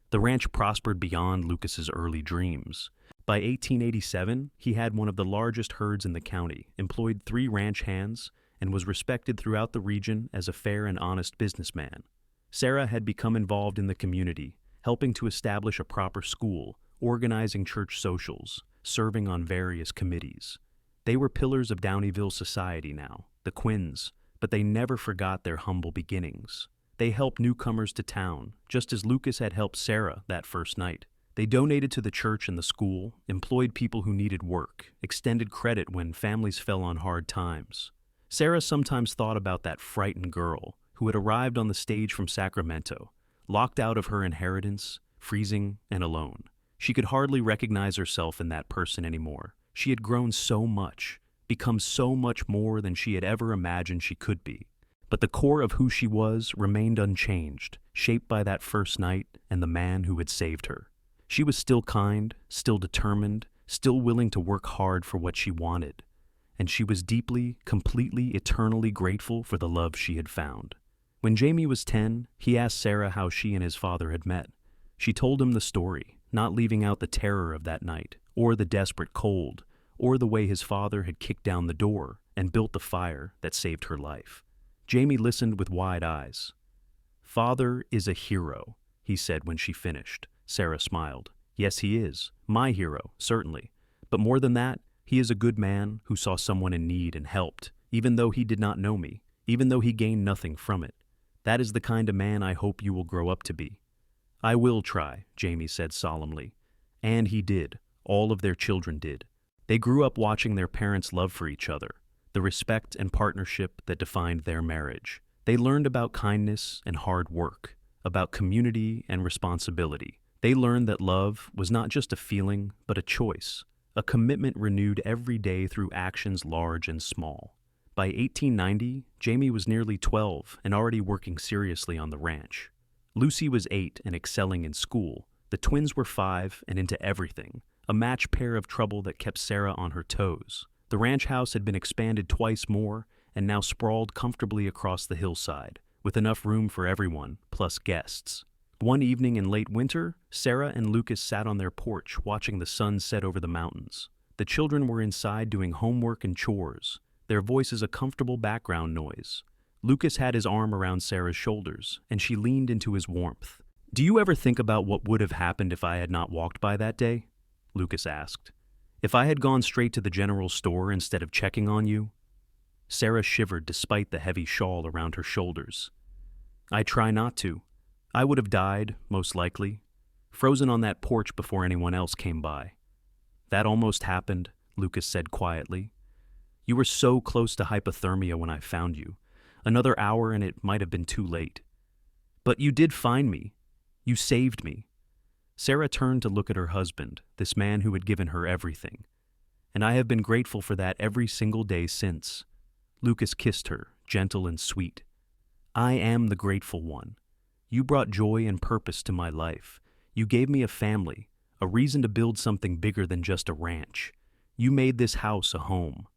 The ranch prospered beyond Lucas's early dreams. By 1887, he had one of the largest herds in the county, employed 3 ranch hands, and was respected throughout the region as a fair and honest businessman. Sarah had become involved in the community, helping to establish a proper school, organizing church socials, serving on various committees. They were pillars of Downeyville society now, the Quinns, but they never forgot their humble beginnings. They helped newcomers to town, just as Lucas had helped Sarah that first night. They donated to the church and the school, employed people who needed work, extended credit when families fell on hard times. Sarah sometimes thought about that frightened girl who had arrived on the stage from Sacramento, locked out of her inheritance, freezing and alone. She could hardly recognize herself in that person anymore. She had grown so much, become so much more than she had ever imagined she could be. But the core of who she was remained unchanged, shaped by that first night and the man who had saved her. She was still kind, still determined, still willing to work hard for what she wanted. And she was deeply, completely, eternally grateful for the love she had found. When Jamie was 10, he asked Sarah how she and his father had met. She told him the story, not leaving out the terror of that night, or the desperate cold, or the way his father had kicked down the door and built the fire that saved her life. Jamie listened with wide eyes. "Father is a hero," he said when she finished. Sarah smiled. "Yes, he is. My hero, certainly. But more than that, he is a good man who saw someone in need and helped, even though he did not know me, even though he gained nothing from it. That is the kind of man I hope you will grow up to be." "I will try," Jamie said solemnly. And he did. All of their children did. They grew up watching their parents' love for each other, the respect and partnership that defined their marriage. They learned about kindness and hard work, about community and responsibility. They learned that love was not just a feeling, but a choice, a commitment renewed every day through actions large and small. By 1890, Jamie was nearly 12 and already working seriously on the ranch. Lucy was 8 and excelling in school. The twins were 5 and into everything, a match pair of trouble that kept Sarah on her toes. The ranch house had been expanded twice more and now sprawled comfortably across the hillside, with enough room for everyone, plus guests. One evening in late winter, Sarah and Lucas sat on their porch watching the sun set over the mountains. The children were inside doing homework and chores, their voices a comfortable background noise. Lucas had his arm around Sarah's shoulders, and she leaned into his warmth. "Do you ever think about what would have happened if I had not walked by that day?" Lucas asked. "If I had gone straight to the general store instead of checking on you?" Sarah shivered despite the heavy shawl around her shoulders. "I try not to. I would have died, most likely, frozen on that porch before anyone else came by." "That almost happened," Lucas said quietly. "You were so close to hypothermia when I found you. Another hour and it might have been too late. But you did find me. You saved me." Sarah turned to look at her husband, this man who had given her everything. "And I have been grateful for that every single day since." Lucas kissed her, gentle and sweet. "I am the grateful one. You brought joy and purpose to my life. You gave me a family, a reason to build something bigger than just a ranch. You made this house a home."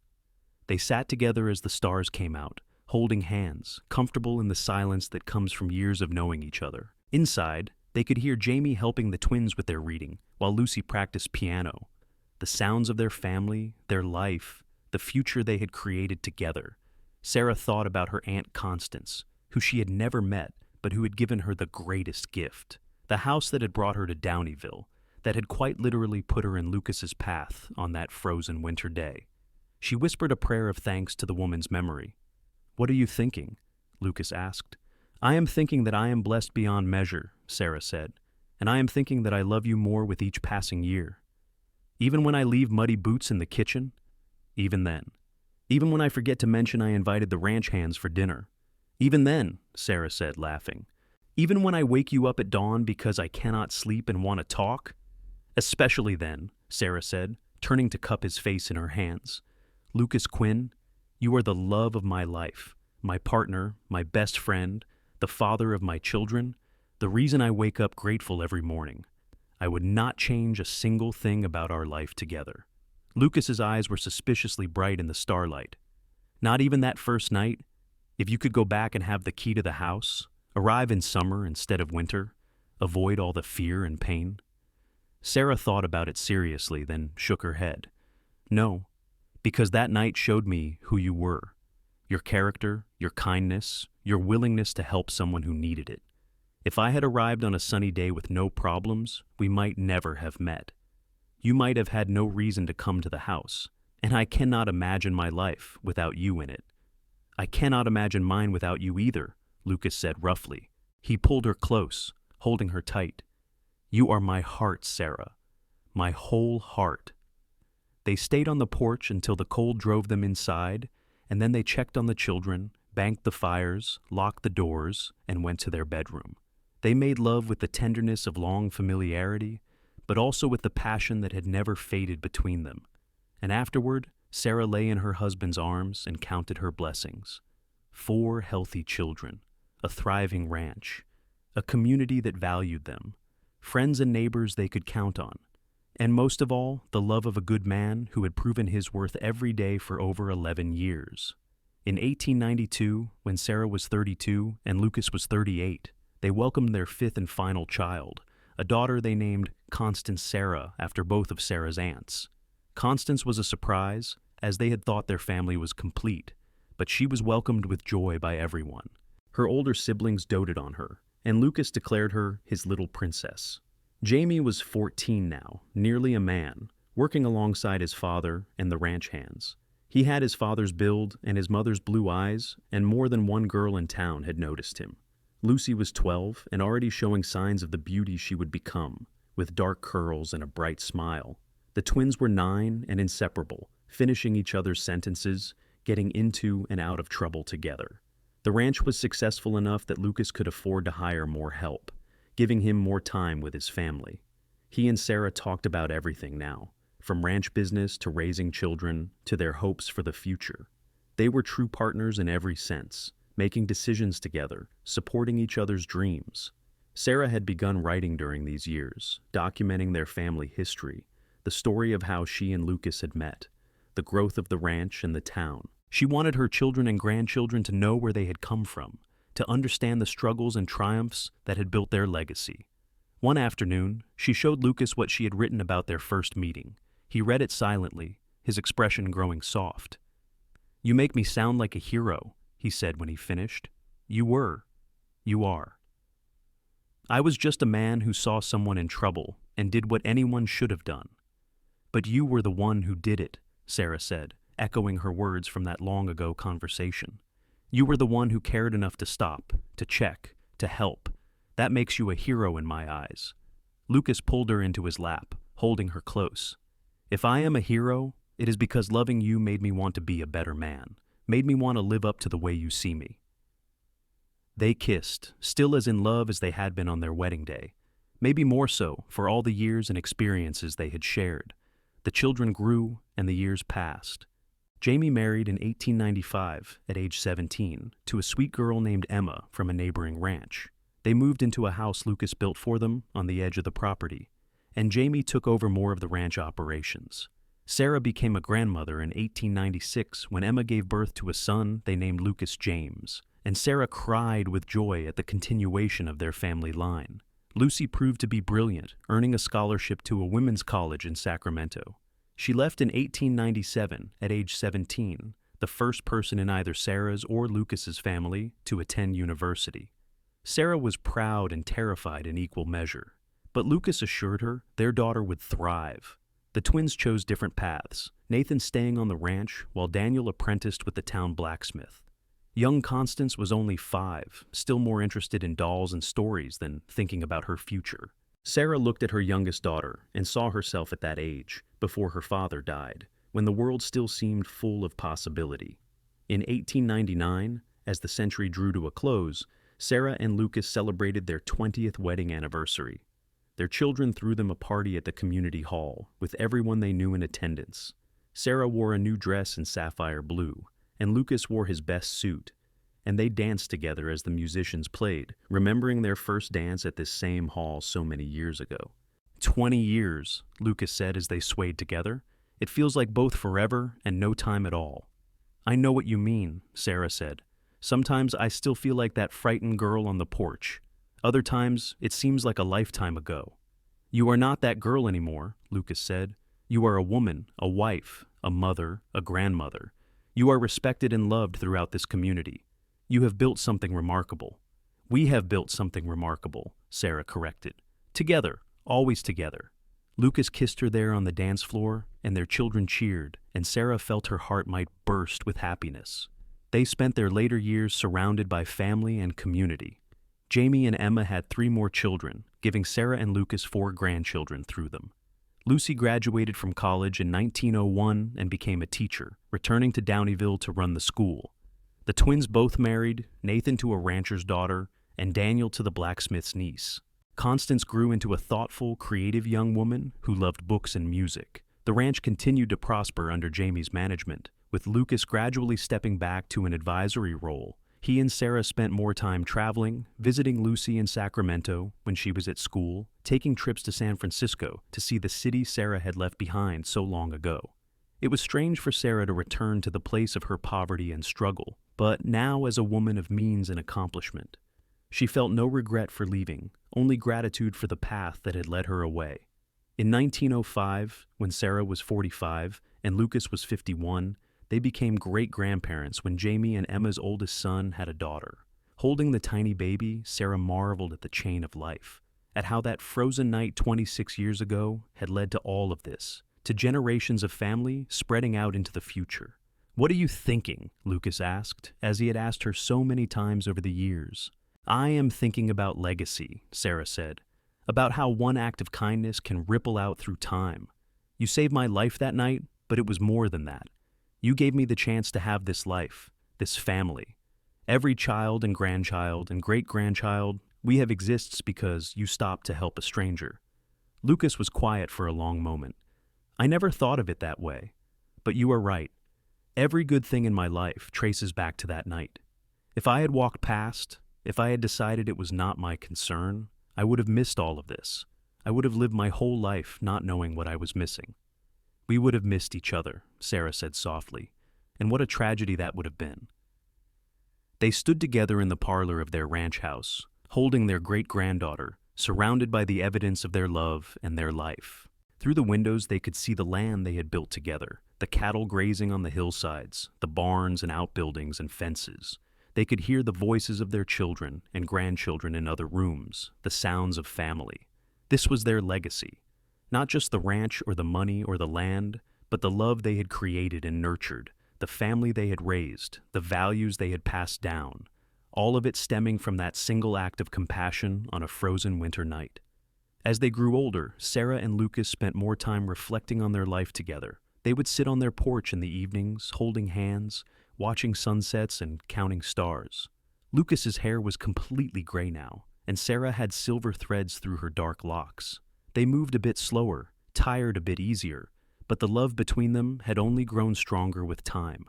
They sat together as the stars came out, holding hands, comfortable in the silence that comes from years of knowing each other. Inside, they could hear Jamie helping the twins with their reading, while Lucy practiced piano. The sounds of their family, their life, the future they had created together. Sarah thought about her Aunt Constance, who she had never met, but who had given her the greatest gift. The house that had brought her to Downeyville, that had quite literally put her in Lucas's path on that frozen winter day. She whispered a prayer of thanks to the woman's memory. "What are you thinking?" Lucas asked. "I am thinking that I am blessed beyond measure," Sarah said, "and I am thinking that I love you more with each passing year. Even when I leave muddy boots in the kitchen, even then. Even when I forget to mention I invited the ranch hands for dinner. Even then," Sarah said, laughing. "Even when I wake you up at dawn because I cannot sleep and want to talk?" "Especially then," Sarah said, turning to cup his face in her hands. "Lucas Quinn, you are the love of my life, my partner, my best friend, the father of my children, the reason I wake up grateful every morning. I would not change a single thing about our life together." Lucas's eyes were suspiciously bright in the starlight. "Not even that first night? If you could go back and have the key to the house, arrive in summer instead of winter, avoid all the fear and pain?" Sarah thought about it seriously, then shook her head. "No, because that night showed me who you were. Your character, your kindness, your willingness to help someone who needed it. If I had arrived on a sunny day with no problems, we might never have met. You might have had no reason to come to the house, and I cannot imagine my life without you in it." "I cannot imagine mine without you either," Lucas said roughly. He pulled her close, holding her tight. You are my heart, Sarah. My whole heart." They stayed on the porch until the cold drove them inside, and then they checked on the children, banked the fires, locked the doors, and went to their bedroom. They made love with the tenderness of long familiarity, but also with the passion that had never faded between them. And afterward, Sarah lay in her husband's arms and counted her blessings. 4 healthy children, a thriving ranch, a community that valued them, friends and neighbors they could count on, and most of all, the love of a good man who had proven his worth every day for over 11 years. In 1892, when Sarah was 32 and Lucas was 38, they welcomed their 5th and final child, a daughter they named Constance Sarah after both of Sarah's aunts. Constance was a surprise, as they had thought their family was complete, but she was welcomed with joy by everyone. Her older siblings doted on her, and Lucas declared her his little princess. Jamie was 14 now, nearly a man, working alongside his father and the ranch hands. He had his father's build and his mother's blue eyes, and more than one girl in town had noticed him. Lucy was 12 and already showing signs of the beauty she would become, with dark curls and a bright smile. The twins were 9 and inseparable, finishing each other's sentences, getting into and out of trouble together. The ranch was successful enough that Lucas could afford to hire more help, giving him more time with his family. He and Sarah talked about everything now, from ranch business to raising children to their hopes for the future. They were true partners in every sense, making decisions together, supporting each other's dreams. Sarah had begun writing during these years, documenting their family history, the story of how she and Lucas had met, the growth of the ranch and the town. She wanted her children and grandchildren to know where they had come from, to understand the struggles and triumphs that had built their legacy. One afternoon, she showed Lucas what she had written about their first meeting. He read it silently, his expression growing soft. "You make me sound like a hero," he said when he finished. "You were. You are. I was just a man who saw someone in trouble and did what anyone should have done. But you were the one who did it," Sarah said, echoing her words from that long-ago conversation. "You were the one who cared enough to stop, to check, to help. That makes you a hero in my eyes." Lucas pulled her into his lap, holding her close. "If I am a hero, it is because loving you made me want to be a better man, made me want to live up to the way you see me." They kissed, still as in love as they had been on their wedding day, maybe more so for all the years and experiences they had shared. The children grew, and the years passed. Jamie married in 1895, at age 17, to a sweet girl named Emma from a neighboring ranch. They moved into a house Lucas built for them on the edge of the property, and Jamie took over more of the ranch operations. Sarah became a grandmother in 1896 when Emma gave birth to a son they named Lucas James, and Sarah cried with joy at the continuation of their family line. Lucy proved to be brilliant, earning a scholarship to a women's college in Sacramento. She left in 1897 at age 17, the first person in either Sarah's or Lucas's family to attend university. Sarah was proud and terrified in equal measure, but Lucas assured her their daughter would thrive. The twins chose different paths, Nathan staying on the ranch while Daniel apprenticed with the town blacksmith. Young Constance was only 5, still more interested in dolls and stories than thinking about her future. Sarah looked at her youngest daughter and saw herself at that age, before her father died, when the world still seemed full of possibility. In 1899, as the century drew to a close, Sarah and Lucas celebrated their 20th wedding anniversary. Their children threw them a party at the community hall, with everyone they knew in attendance. Sarah wore a new dress in sapphire blue, and Lucas wore his best suit, and they danced together as the musicians played, remembering their first dance at this same hall so many years ago. 20 years, Lucas said as they swayed together. "It feels like both forever and no time at all." "I know what you mean," Sarah said. "Sometimes I still feel like that frightened girl on the porch. Other times, it seems like a lifetime ago." "You are not that girl anymore," Lucas said. "You are a woman, a wife, a mother, a grandmother. You are respected and loved throughout this community. You have built something remarkable." "We have built something remarkable," Sarah corrected. "Together, always together." Lucas kissed her there on the dance floor, and their children cheered, and Sarah felt her heart might burst with happiness. They spent their later years surrounded by family and community. Jamie and Emma had 3 more children, giving Sarah and Lucas 4 grandchildren through them. Lucy graduated from college in 1901 and became a teacher, returning to Downeyville to run the school. The twins both married, Nathan to a rancher's daughter, and Daniel to the blacksmith's niece. Constance grew into a thoughtful, creative young woman who loved books and music. The ranch continued to prosper under Jamie's management, with Lucas gradually stepping back to an advisory role. He and Sarah spent more time traveling, visiting Lucy in Sacramento when she was at school, taking trips to San Francisco to see the city Sarah had left behind so long ago. It was strange for Sarah to return to the place of her poverty and struggle, but now as a woman of means and accomplishment. She felt no regret for leaving, only gratitude for the path that had led her away. In 1905, when Sarah was 45 and Lucas was 51, they became great-grandparents when Jamie and Emma's oldest son had a daughter. Holding the tiny baby, Sarah marveled at the chain of life, at how that frozen night 26 years ago had led to all of this, to generations of family spreading out into the future. "What are you thinking?" Lucas asked, as he had asked her so many times over the years. "I am thinking about legacy," Sarah said, "about how one act of kindness can ripple out through time. You saved my life that night, but it was more than that. You gave me the chance to have this life, this family. Every child and grandchild and great-grandchild we have exists because you stopped to help a stranger." Lucas was quiet for a long moment. "I never thought of it that way. But you are right. Every good thing in my life traces back to that night. If I had walked past, if I had decided it was not my concern, I would have missed all of this. I would have lived my whole life not knowing what I was missing." "We would have missed each other," Sarah said softly, "and what a tragedy that would have been." They stood together in the parlor of their ranch house, holding their great-granddaughter, surrounded by the evidence of their love and their life. Through the windows they could see the land they had built together, the cattle grazing on the hillsides, the barns and outbuildings and fences. They could hear the voices of their children and grandchildren in other rooms, the sounds of family. This was their legacy. Not just the ranch or the money or the land, but the love they had created and nurtured, the family they had raised, the values they had passed down, all of it stemming from that single act of compassion on a frozen winter night. As they grew older, Sarah and Lucas spent more time reflecting on their life together. They would sit on their porch in the evenings, holding hands, watching sunsets and counting stars. Lucas's hair was completely gray now, and Sarah had silver threads through her dark locks. They moved a bit slower, tired a bit easier, but the love between them had only grown stronger with time.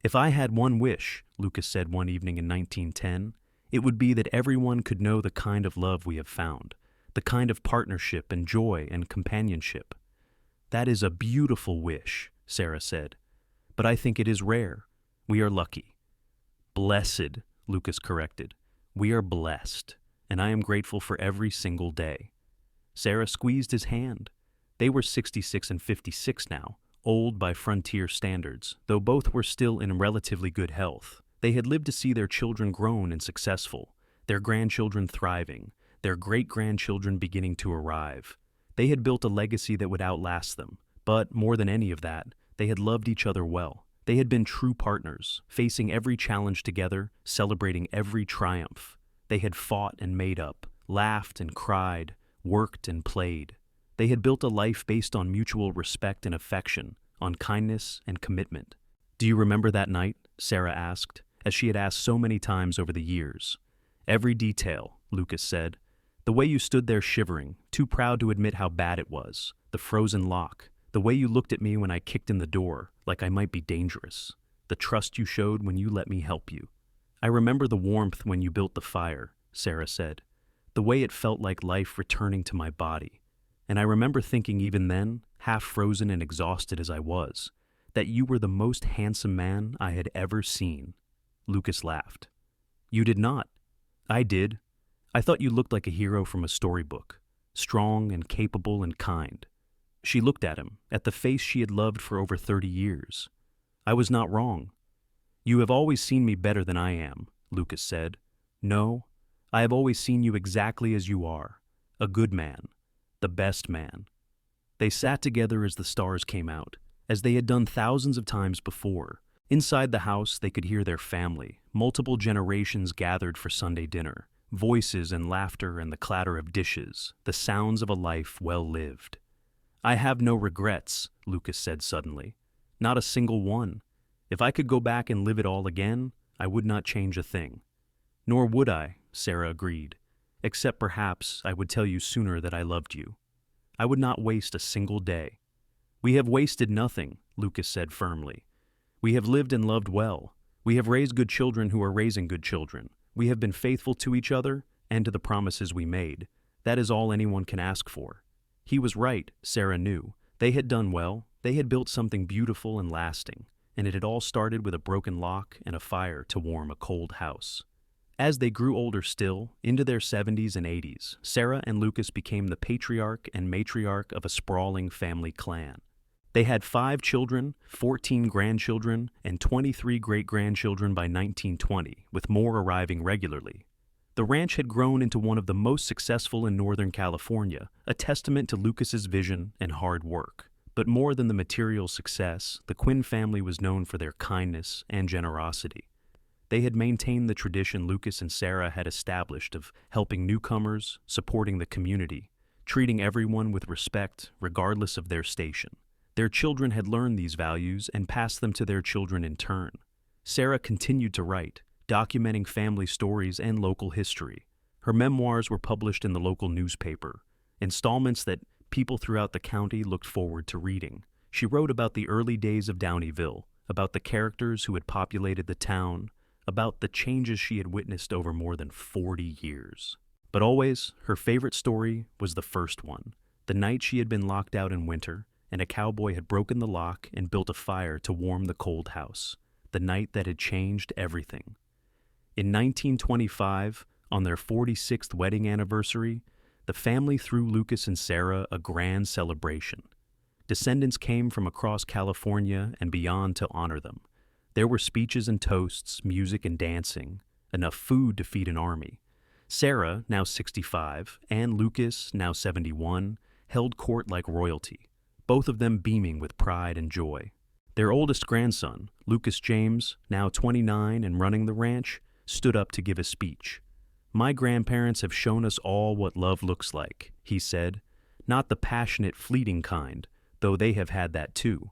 "If I had one wish," Lucas said one evening in 1910, "it would be that everyone could know the kind of love we have found, the kind of partnership and joy and companionship." "That is a beautiful wish," Sarah said, "but I think it is rare. We are lucky." "Blessed," Lucas corrected. "We are blessed, and I am grateful for every single day." Sarah squeezed his hand. They were 66 and 56 now, old by frontier standards, though both were still in relatively good health. They had lived to see their children grown and successful, their grandchildren thriving, their great-grandchildren beginning to arrive. They had built a legacy that would outlast them, but more than any of that, they had loved each other well. They had been true partners, facing every challenge together, celebrating every triumph. They had fought and made up, laughed and cried, worked and played. They had built a life based on mutual respect and affection, on kindness and commitment. "Do you remember that night?" Sarah asked, as she had asked so many times over the years. "Every detail," Lucas said. "The way you stood there shivering, too proud to admit how bad it was, the frozen lock, the way you looked at me when I kicked in the door, like I might be dangerous, the trust you showed when you let me help you. I remember the warmth when you built the fire," Sarah said, "the way it felt like life returning to my body. And I remember thinking even then, half frozen and exhausted as I was, that you were the most handsome man I had ever seen." Lucas laughed. "You did not." "I did. I thought you looked like a hero from a storybook, strong and capable and kind." She looked at him, at the face she had loved for over 30 years. "I was not wrong." "You have always seen me better than I am," Lucas said. "No, I have always seen you exactly as you are, a good man, the best man." They sat together as the stars came out, as they had done thousands of times before. Inside the house, they could hear their family, multiple generations gathered for Sunday dinner, voices and laughter and the clatter of dishes, the sounds of a life well lived. "I have no regrets," Lucas said suddenly. "Not a single one. If I could go back and live it all again, I would not change a thing." "Nor would I," Sarah agreed, "except perhaps I would tell you sooner that I loved you. I would not waste a single day." "We have wasted nothing," Lucas said firmly. "We have lived and loved well. We have raised good children who are raising good children. We have been faithful to each other and to the promises we made. That is all anyone can ask for." He was right, Sarah knew. They had done well. They had built something beautiful and lasting, and it had all started with a broken lock and a fire to warm a cold house. As they grew older still, into their 70s and 80s, Sarah and Lucas became the patriarch and matriarch of a sprawling family clan. They had 5 children, 14 grandchildren, and 23 great-grandchildren by 1920, with more arriving regularly. The ranch had grown into one of the most successful in Northern California, a testament to Lucas's vision and hard work. But more than the material success, the Quinn family was known for their kindness and generosity. They had maintained the tradition Lucas and Sarah had established of helping newcomers, supporting the community, treating everyone with respect regardless of their station. Their children had learned these values and passed them to their children in turn. Sarah continued to write, documenting family stories and local history. Her memoirs were published in the local newspaper, installments that people throughout the county looked forward to reading. She wrote about the early days of Downeyville, about the characters who had populated the town, about the changes she had witnessed over more than 40 years. But always, her favorite story was the first one, the night she had been locked out in winter, and a cowboy had broken the lock and built a fire to warm the cold house, the night that had changed everything. In 1925, on their 46th wedding anniversary, the family threw Lucas and Sarah a grand celebration. Descendants came from across California and beyond to honor them. There were speeches and toasts, music and dancing, enough food to feed an army. Sarah, now 65, and Lucas, now 71, held court like royalty, both of them beaming with pride and joy. Their oldest grandson, Lucas James, now 29 and running the ranch, stood up to give a speech. "My grandparents have shown us all what love looks like," he said. "Not the passionate, fleeting kind, though they have had that too,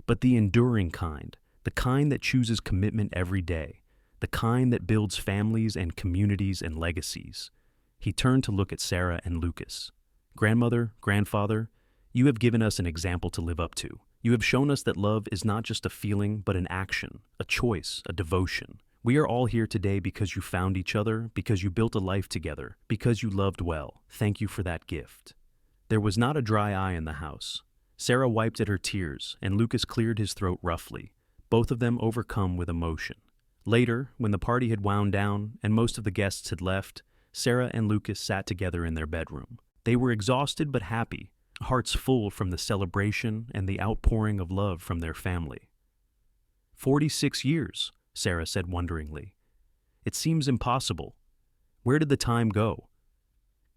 but the enduring kind, the kind that chooses commitment every day, the kind that builds families and communities and legacies." He turned to look at Sarah and Lucas. "Grandmother, grandfather, you have given us an example to live up to. You have shown us that love is not just a feeling, but an action, a choice, a devotion. We are all here today because you found each other, because you built a life together, because you loved well. Thank you for that gift." There was not a dry eye in the house. Sarah wiped at her tears, and Lucas cleared his throat roughly, both of them overcome with emotion. Later, when the party had wound down and most of the guests had left, Sarah and Lucas sat together in their bedroom. They were exhausted but happy, hearts full from the celebration and the outpouring of love from their family. 46 years, Sarah said wonderingly. "It seems impossible. Where did the time go?"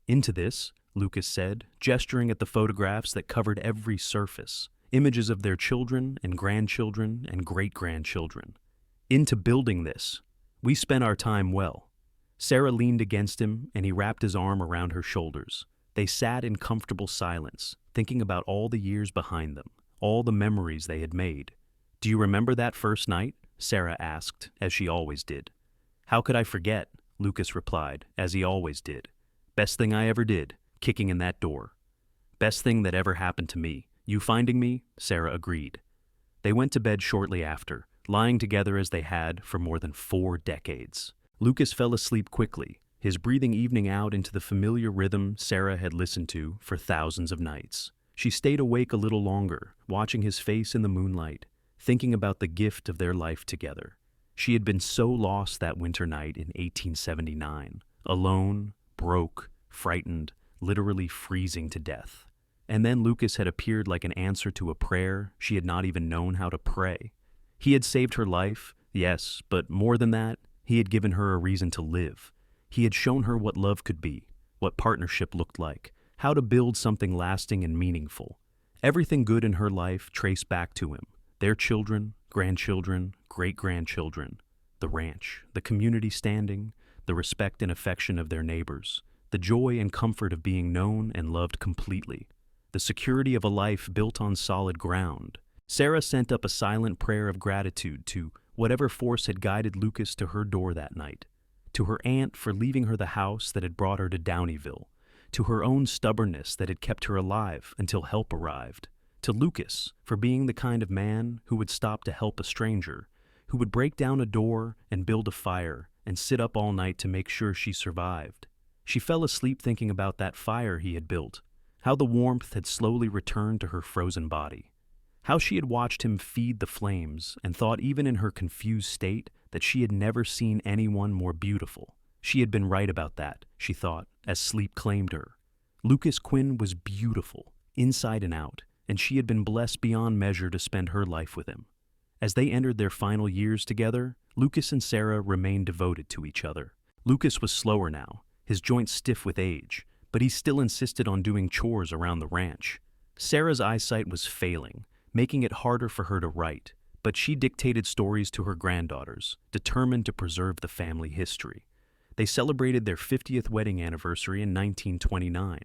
"Into this," Lucas said, gesturing at the photographs that covered every surface, images of their children and grandchildren and great-grandchildren. "Into building this. We spent our time well." Sarah leaned against him, and he wrapped his arm around her shoulders. They sat in comfortable silence, thinking about all the years behind them, all the memories they had made. "Do you remember that first night?" Sarah asked, as she always did. "How could I forget?" Lucas replied, as he always did. "Best thing I ever did, kicking in that door." "Best thing that ever happened to me, you finding me," Sarah agreed. They went to bed shortly after, lying together as they had for more than 4 decades. Lucas fell asleep quickly, his breathing evening out into the familiar rhythm Sarah had listened to for thousands of nights. She stayed awake a little longer, watching his face in the moonlight, thinking about the gift of their life together. She had been so lost that winter night in 1879, alone, broke, frightened, literally freezing to death. And then Lucas had appeared like an answer to a prayer she had not even known how to pray. He had saved her life, yes, but more than that, he had given her a reason to live. He had shown her what love could be, what partnership looked like, how to build something lasting and meaningful. Everything good in her life traced back to him. Their children, grandchildren, great-grandchildren, the ranch, the community standing, the respect and affection of their neighbors, the joy and comfort of being known and loved completely, the security of a life built on solid ground. Sarah sent up a silent prayer of gratitude to whatever force had guided Lucas to her door that night, to her aunt for leaving her the house that had brought her to Downeyville, to her own stubbornness that had kept her alive until help arrived, to Lucas for being the kind of man who would stop to help a stranger, who would break down a door and build a fire and sit up all night to make sure she survived. She fell asleep thinking about that fire he had built, how the warmth had slowly returned to her frozen body, how she had watched him feed the flames and thought even in her confused state that she had never seen anyone more beautiful. She had been right about that, she thought, as sleep claimed her. Lucas Quinn was beautiful, inside and out, and she had been blessed beyond measure to spend her life with him. As they entered their final years together, Lucas and Sarah remained devoted to each other. Lucas was slower now, his joints stiff with age, but he still insisted on doing chores around the ranch. Sarah's eyesight was failing, making it harder for her to write, but she dictated stories to her granddaughters, determined to preserve the family history. They celebrated their 50th wedding anniversary in 1929,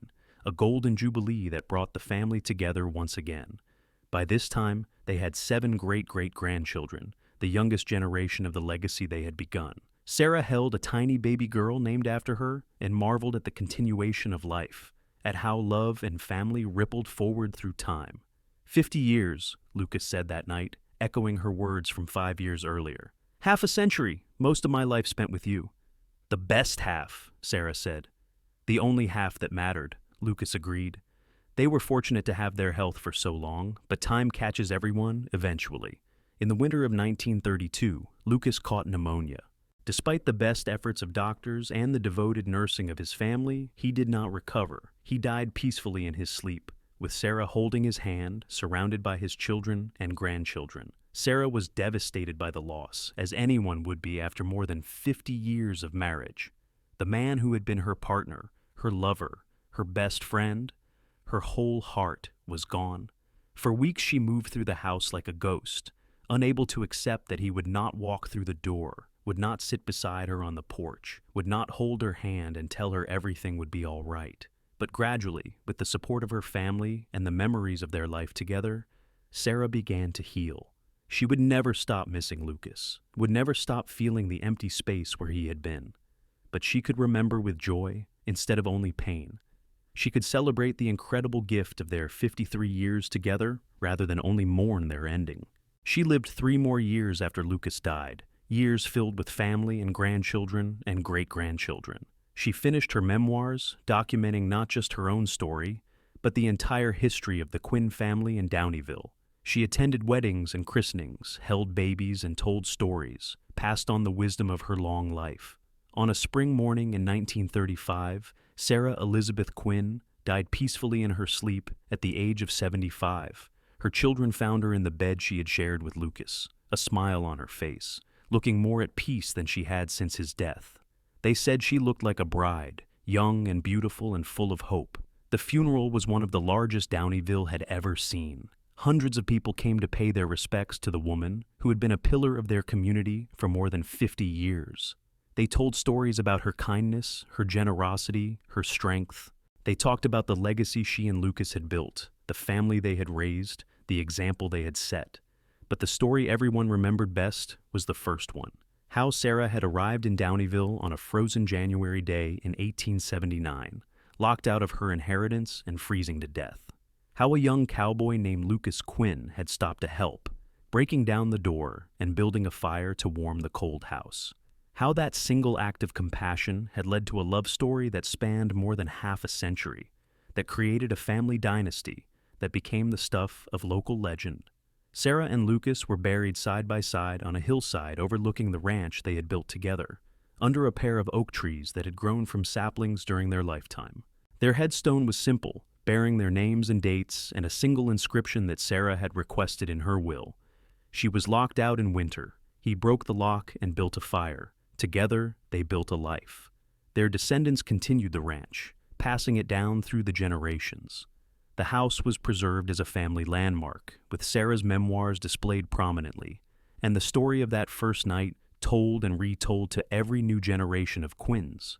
a golden jubilee that brought the family together once again. By this time, they had 7 great-great-grandchildren, the youngest generation of the legacy they had begun. Sarah held a tiny baby girl named after her and marveled at the continuation of life, at how love and family rippled forward through time. 50 years, Lucas said that night, echoing her words from 5 years earlier. Half a century, most of my life spent with you. The best half, Sarah said. The only half that mattered, Lucas agreed. They were fortunate to have their health for so long, but time catches everyone eventually. In the winter of 1932, Lucas caught pneumonia. Despite the best efforts of doctors and the devoted nursing of his family, he did not recover. He died peacefully in his sleep, with Sarah holding his hand, surrounded by his children and grandchildren. Sarah was devastated by the loss, as anyone would be after more than 50 years of marriage. The man who had been her partner, her lover, her best friend, her whole heart was gone. For weeks she moved through the house like a ghost, unable to accept that he would not walk through the door, would not sit beside her on the porch, would not hold her hand and tell her everything would be all right. But gradually, with the support of her family and the memories of their life together, Sarah began to heal. She would never stop missing Lucas, would never stop feeling the empty space where he had been. But she could remember with joy instead of only pain. She could celebrate the incredible gift of their 53 years together rather than only mourn their ending. She lived 3 more years after Lucas died, years filled with family and grandchildren and great-grandchildren. She finished her memoirs, documenting not just her own story, but the entire history of the Quinn family in Downeyville. She attended weddings and christenings, held babies and told stories, passed on the wisdom of her long life. On a spring morning in 1935, Sarah Elizabeth Quinn died peacefully in her sleep at the age of 75. Her children found her in the bed she had shared with Lucas, a smile on her face, looking more at peace than she had since his death. They said she looked like a bride, young and beautiful and full of hope. The funeral was one of the largest Downeyville had ever seen. Hundreds of people came to pay their respects to the woman who had been a pillar of their community for more than 50 years. They told stories about her kindness, her generosity, her strength. They talked about the legacy she and Lucas had built, the family they had raised, the example they had set. But the story everyone remembered best was the first one. How Sarah had arrived in Downeyville on a frozen January day in 1879, locked out of her inheritance and freezing to death. How a young cowboy named Lucas Quinn had stopped to help, breaking down the door and building a fire to warm the cold house. How that single act of compassion had led to a love story that spanned more than half a century, that created a family dynasty that became the stuff of local legend. Sarah and Lucas were buried side by side on a hillside overlooking the ranch they had built together, under a pair of oak trees that had grown from saplings during their lifetime. Their headstone was simple, bearing their names and dates and a single inscription that Sarah had requested in her will. She was locked out in winter. He broke the lock and built a fire. Together, they built a life. Their descendants continued the ranch, passing it down through the generations. The house was preserved as a family landmark, with Sarah's memoirs displayed prominently, and the story of that first night told and retold to every new generation of Quinns.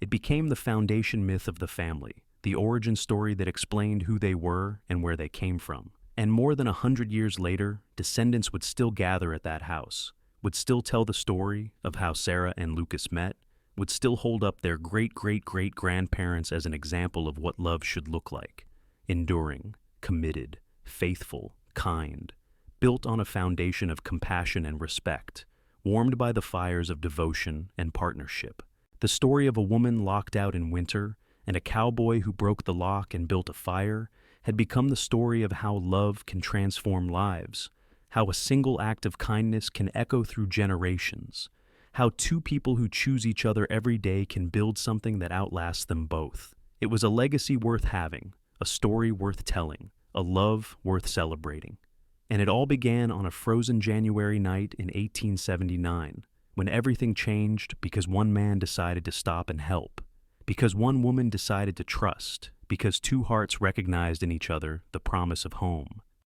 It became the foundation myth of the family, the origin story that explained who they were and where they came from. And more than 100 years later, descendants would still gather at that house, would still tell the story of how Sarah and Lucas met, would still hold up their great-great-great-grandparents as an example of what love should look like: enduring, committed, faithful, kind, built on a foundation of compassion and respect, warmed by the fires of devotion and partnership. The story of a woman locked out in winter and a cowboy who broke the lock and built a fire had become the story of how love can transform lives, how a single act of kindness can echo through generations, how two people who choose each other every day can build something that outlasts them both. It was a legacy worth having, a story worth telling, a love worth celebrating. And it all began on a frozen January night in 1879, when everything changed because one man decided to stop and help, because one woman decided to trust, because two hearts recognized in each other the promise of home.